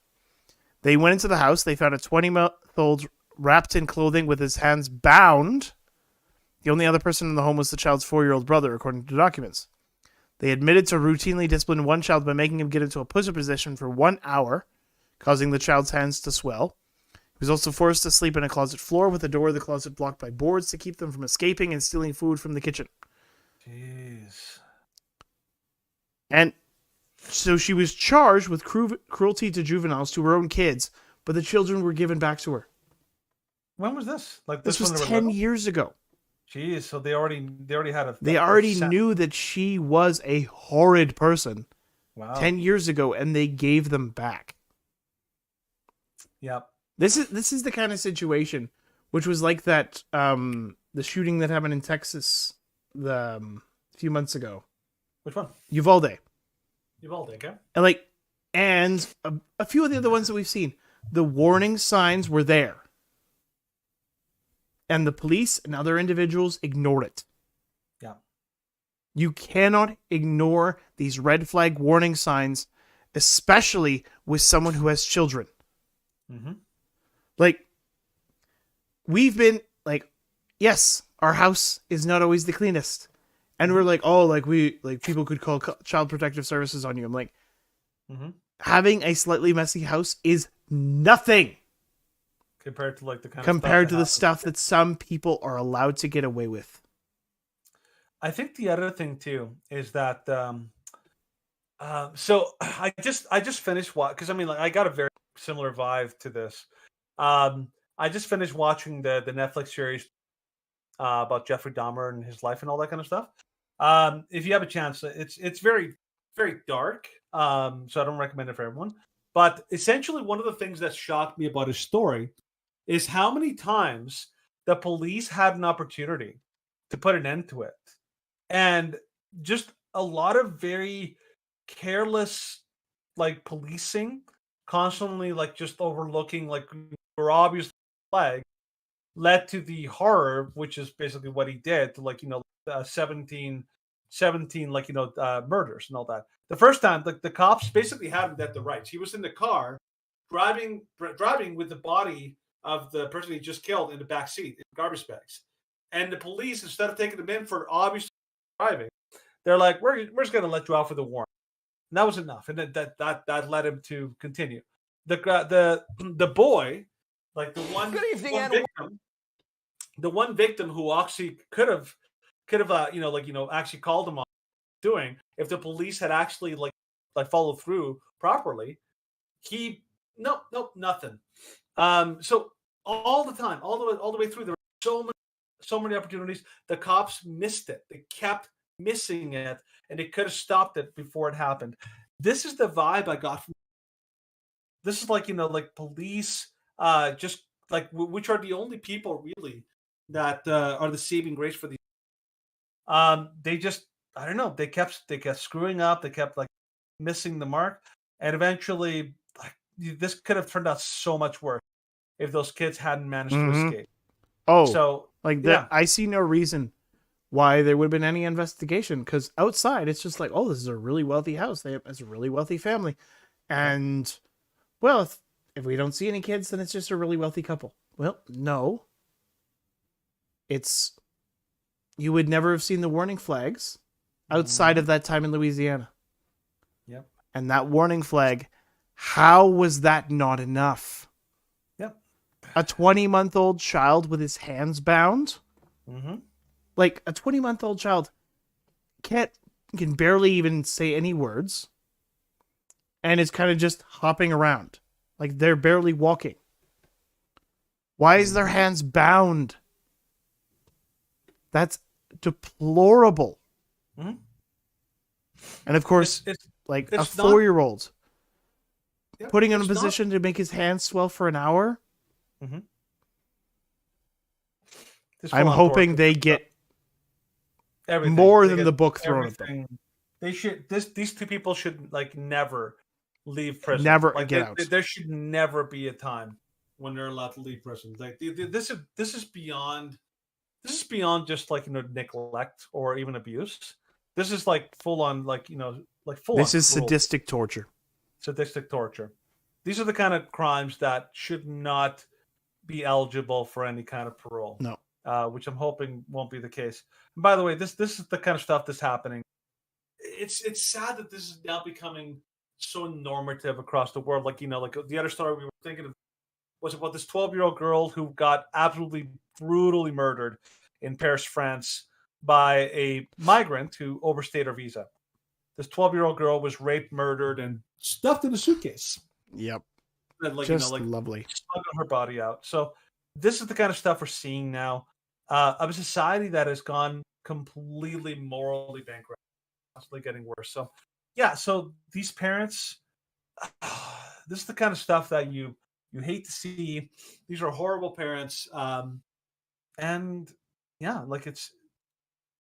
They went into the house. They found a 20-month-old wrapped in clothing with his hands bound. The only other person in the home was the child's 4-year-old brother, according to documents. They admitted to routinely disciplining one child by making him get into a push-up position for 1 hour, causing the child's hands to swell. He was also forced to sleep in a closet floor with the door of the closet blocked by boards to keep them from escaping and stealing food from the kitchen. Jeez. And so she was charged with cruelty to juveniles to her own kids, but the children were given back to her. When was this? Like this was 10 years ago. Jeez, so they already had a. They already knew that she was a horrid person. Wow. 10 years ago, and they gave them back. Yep. This is the kind of situation which was like that the shooting that happened in Texas a few months ago. Which one? Uvalde. Uvalde, okay. And a few of the other ones that we've seen, the warning signs were there. And the police and other individuals ignored it. Yeah. You cannot ignore these red flag warning signs, especially with someone who has children. Mm-hmm. Like, we've been, like, yes, our house is not always the cleanest. And we're like, oh, people could call Child Protective Services on you. I'm like, having a slightly messy house is nothing compared to like the kind compared of to the stuff that some people are allowed to get away with. I think the other thing too is that so I just finished because I mean, like, I got a very similar vibe to this. I just finished watching the Netflix series about Jeffrey Dahmer and his life and all that kind of stuff. If you have a chance, it's very, very dark. So I don't recommend it for everyone. But essentially, one of the things that shocked me about his story is how many times the police had an opportunity to put an end to it. And just a lot of very careless, like, policing, constantly, like, just overlooking, like, or obvious flag, led to the horror, which is basically what he did to, like, 17 like, murders and all that. The first time, the cops basically had him dead to rights. He was in the car driving with the body of the person he just killed in the back seat in garbage bags. And the police, instead of taking him in for obvious driving, they're like, we're just going to let you out for the warrant. And that was enough. And that led him to continue. The boy, like the one, the one victim who actually could have actually called him on doing, if the police had actually like followed through properly, nothing. So all the time, all the way through, there were so many opportunities. The cops missed it. They kept missing it, and they could have stopped it before it happened. This is the vibe I got from this. Is like, like police, just like which are the only people really that are the saving grace for these. They just, I don't know. They kept screwing up. They kept like missing the mark, and eventually, like, this could have turned out so much worse if those kids hadn't managed to escape. Oh, so like that. I see no reason why there would have been any investigation, because outside it's just like, oh, this is a really wealthy house. It's a really wealthy family, and well, if we don't see any kids, then it's just a really wealthy couple. Well, no. You would never have seen the warning flags outside of that time in Louisiana. Yep. And that warning flag, how was that not enough? Yep. A 20-month-old child with his hands bound? Mm-hmm. Like, a 20-month-old child can barely even say any words, and is kind of just hopping around. Like, they're barely walking. Why is their hands bound? That's deplorable. Mm-hmm. And of course, it's a 4-year-old putting him in a position to make his hands swell for an hour. Mm-hmm. I'm hoping they get more than the book thrown at them. They should. These two people should like never leave prison. Never like, get out. There should never be a time when they're allowed to leave prison. Like this is beyond. This is beyond just like neglect or even abuse. This is like full on full. This is sadistic torture. Sadistic torture. These are the kind of crimes that should not be eligible for any kind of parole. No. Which I'm hoping won't be the case. And by the way, this is the kind of stuff that's happening. It's sad that this is now becoming so normative across the world. Like the other story we were thinking of was about this 12-year-old girl who got absolutely brutally murdered in Paris, France, by a migrant who overstayed her visa. This 12-year-old girl was raped, murdered, and stuffed in a suitcase. Yep. And just lovely. Slung her body out. So this is the kind of stuff we're seeing now. Of a society that has gone completely morally bankrupt, constantly getting worse. So, yeah. So these parents, this is the kind of stuff that you hate to see. These are horrible parents, and yeah, like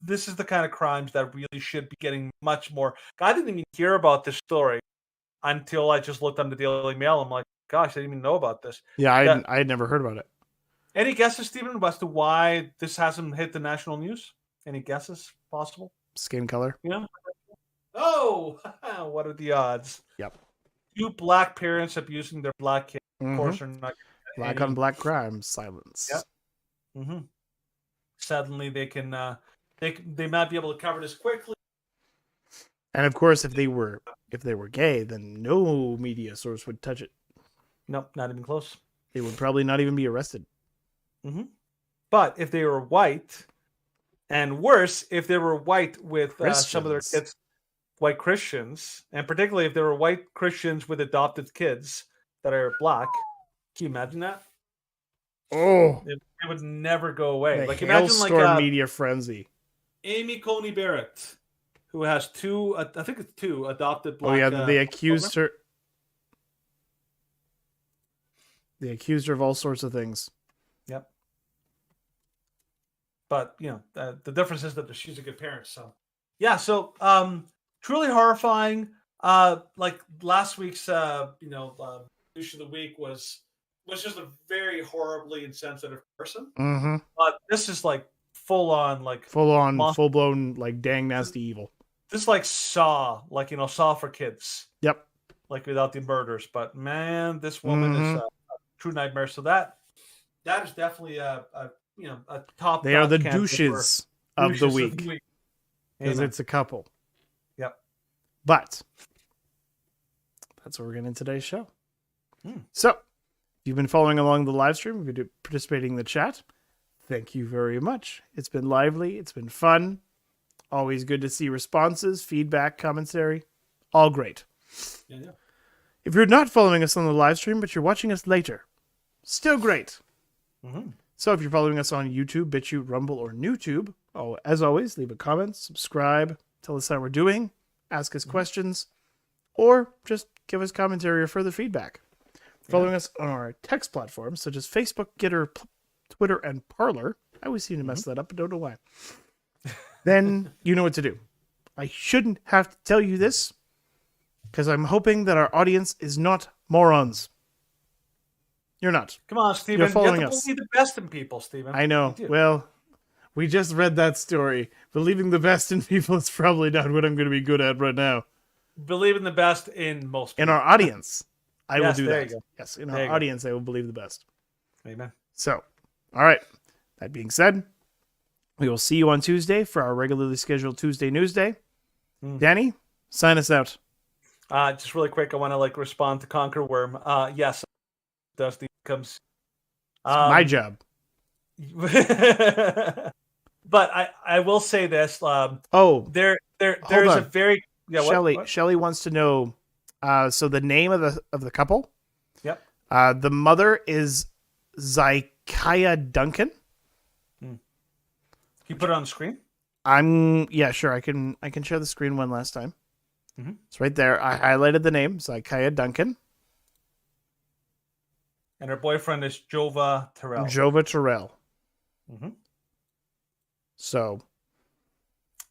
this is the kind of crimes that really should be getting much more. I didn't even hear about this story until I just looked on the Daily Mail. I'm like, gosh, I didn't even know about this. Yeah, I had never heard about it. Any guesses, Stephen, as to why this hasn't hit the national news? Any guesses possible? Skin color. Yeah. Oh, what are the odds? Yep. 2 black parents abusing their black kids. Of course, are not black on black crime. Silence. Yep. Mm-hmm. Suddenly, they can. They might be able to cover this quickly. And of course, if they were gay, then no media source would touch it. Nope, not even close. They would probably not even be arrested. Mm-hmm. But if they were white, and worse, if they were white with some of their kids, white Christians, and particularly if they were white Christians with adopted kids that are black, can you imagine that? Oh, it would never go away. Like imagine like media frenzy. Amy Coney Barrett, who has 2, I think it's 2 adopted black. Oh yeah, they accused her. They accused her of all sorts of things. Yep. But the difference is that she's a good parent. So yeah, so truly horrifying. Like last week's news of the week was just a very horribly insensitive person. Mm-hmm. But this is like full blown, like dang nasty evil. This is like Saw, like Saw for kids. Yep. Like without the murders, but man, this woman is a true nightmare. So that is definitely a top. They are the douches of the week because it's a couple. Yep. But that's what we're getting in today's show. So, if you've been following along the live stream, if you're participating in the chat, thank you very much. It's been lively. It's been fun. Always good to see responses, feedback, commentary. All great. Yeah. If you're not following us on the live stream, but you're watching us later, still great. Mm-hmm. So if you're following us on YouTube, BitChute, Rumble, or NewTube, as always, leave a comment, subscribe, tell us how we're doing, ask us questions, or just give us commentary or further feedback. Following us on our text platforms, such as Facebook, Gitter, Twitter, and Parler. I always seem to mess that up, but don't know why. Then you know what to do. I shouldn't have to tell you this, because I'm hoping that our audience is not morons. You're not. Come on, Stephen. You're following you have to believe the best in people, Stephen. I know. Well, we just read that story. Believing the best in people is probably not what I'm going to be good at right now. Believe in the best in most people. In our audience, I will Yes, do there that. you go. Yes, in There our you go. audience, I will believe the best. Amen. So, all right. That being said, we will see you on Tuesday for our regularly scheduled Tuesday News Day. Danny, sign us out. Just really quick, I want to respond to Conquer Worm. Yes, does the comes. My job. But I will say this. There's a very Shelly wants to know. So the name of the couple. Yep. The mother is Zykiah Duncan. Can you put it on the screen? Sure. I can share the screen one last time. Mm-hmm. It's right there. I highlighted the name, Zykiah Duncan. And her boyfriend is Jova Terrell. Mm-hmm. So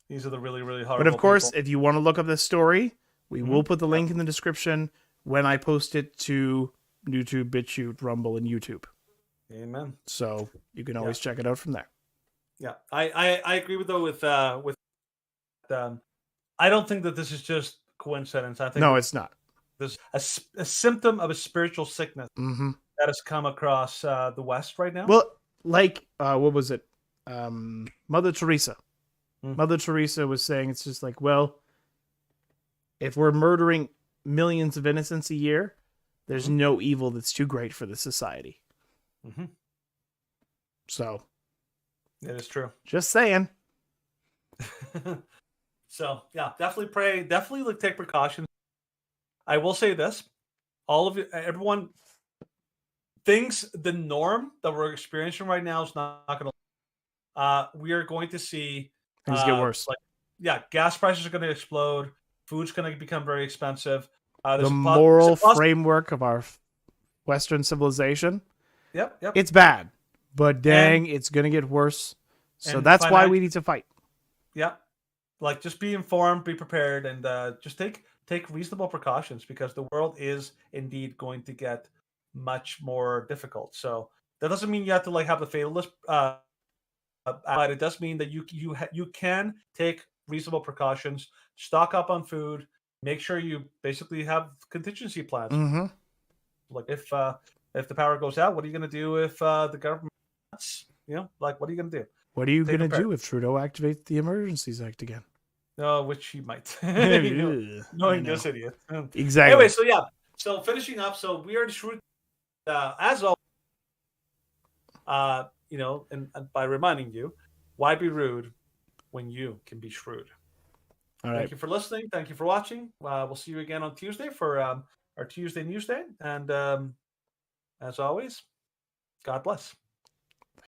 these are the really, really hard. But of course, if you want to look up this story, we will put the link in the description when I post it to YouTube, BitChute, Rumble, and YouTube. Amen. So you can always check it out from there. Yeah, I agree with I don't think that this is just coincidence. I think it's not. There's a symptom of a spiritual sickness Mm-hmm. that has come across the West right now. Well, what was it? Mother Teresa. Mother Teresa was saying it's just if we're murdering millions of innocents a year, there's no evil that's too great for the society. Mm-hmm. So it is true. Just saying. So yeah, definitely pray. Definitely take precautions. I will say this: all of you, everyone, the norm that we're experiencing right now is not going to. We are going to see things get worse. Gas prices are going to explode. Food's going to become very expensive. The moral framework of our Western civilization. Yep. It's bad, but dang, it's going to get worse. So And that's why we need to fight. Yeah, like just be informed, be prepared, and just take reasonable precautions because the world is indeed going to get much more difficult. So that doesn't mean you have to like have the fatalist, but it does mean that you can take reasonable precautions, stock up on food, make sure you basically have contingency plans. Mm-hmm. Like if the power goes out, what are you going to do if the government, like what are you going to do? What are you Take going to prepared. do if Trudeau activates the Emergencies Act again? Which he might. Ugh, Knowing I know. this idiot. Exactly. Anyway, so yeah. So finishing up, so we are shrewd, as always. And by reminding you, why be rude when you can be shrewd? All right. Thank you for listening. Thank you for watching. We'll see you again on Tuesday for our Tuesday News Day. And as always, God bless.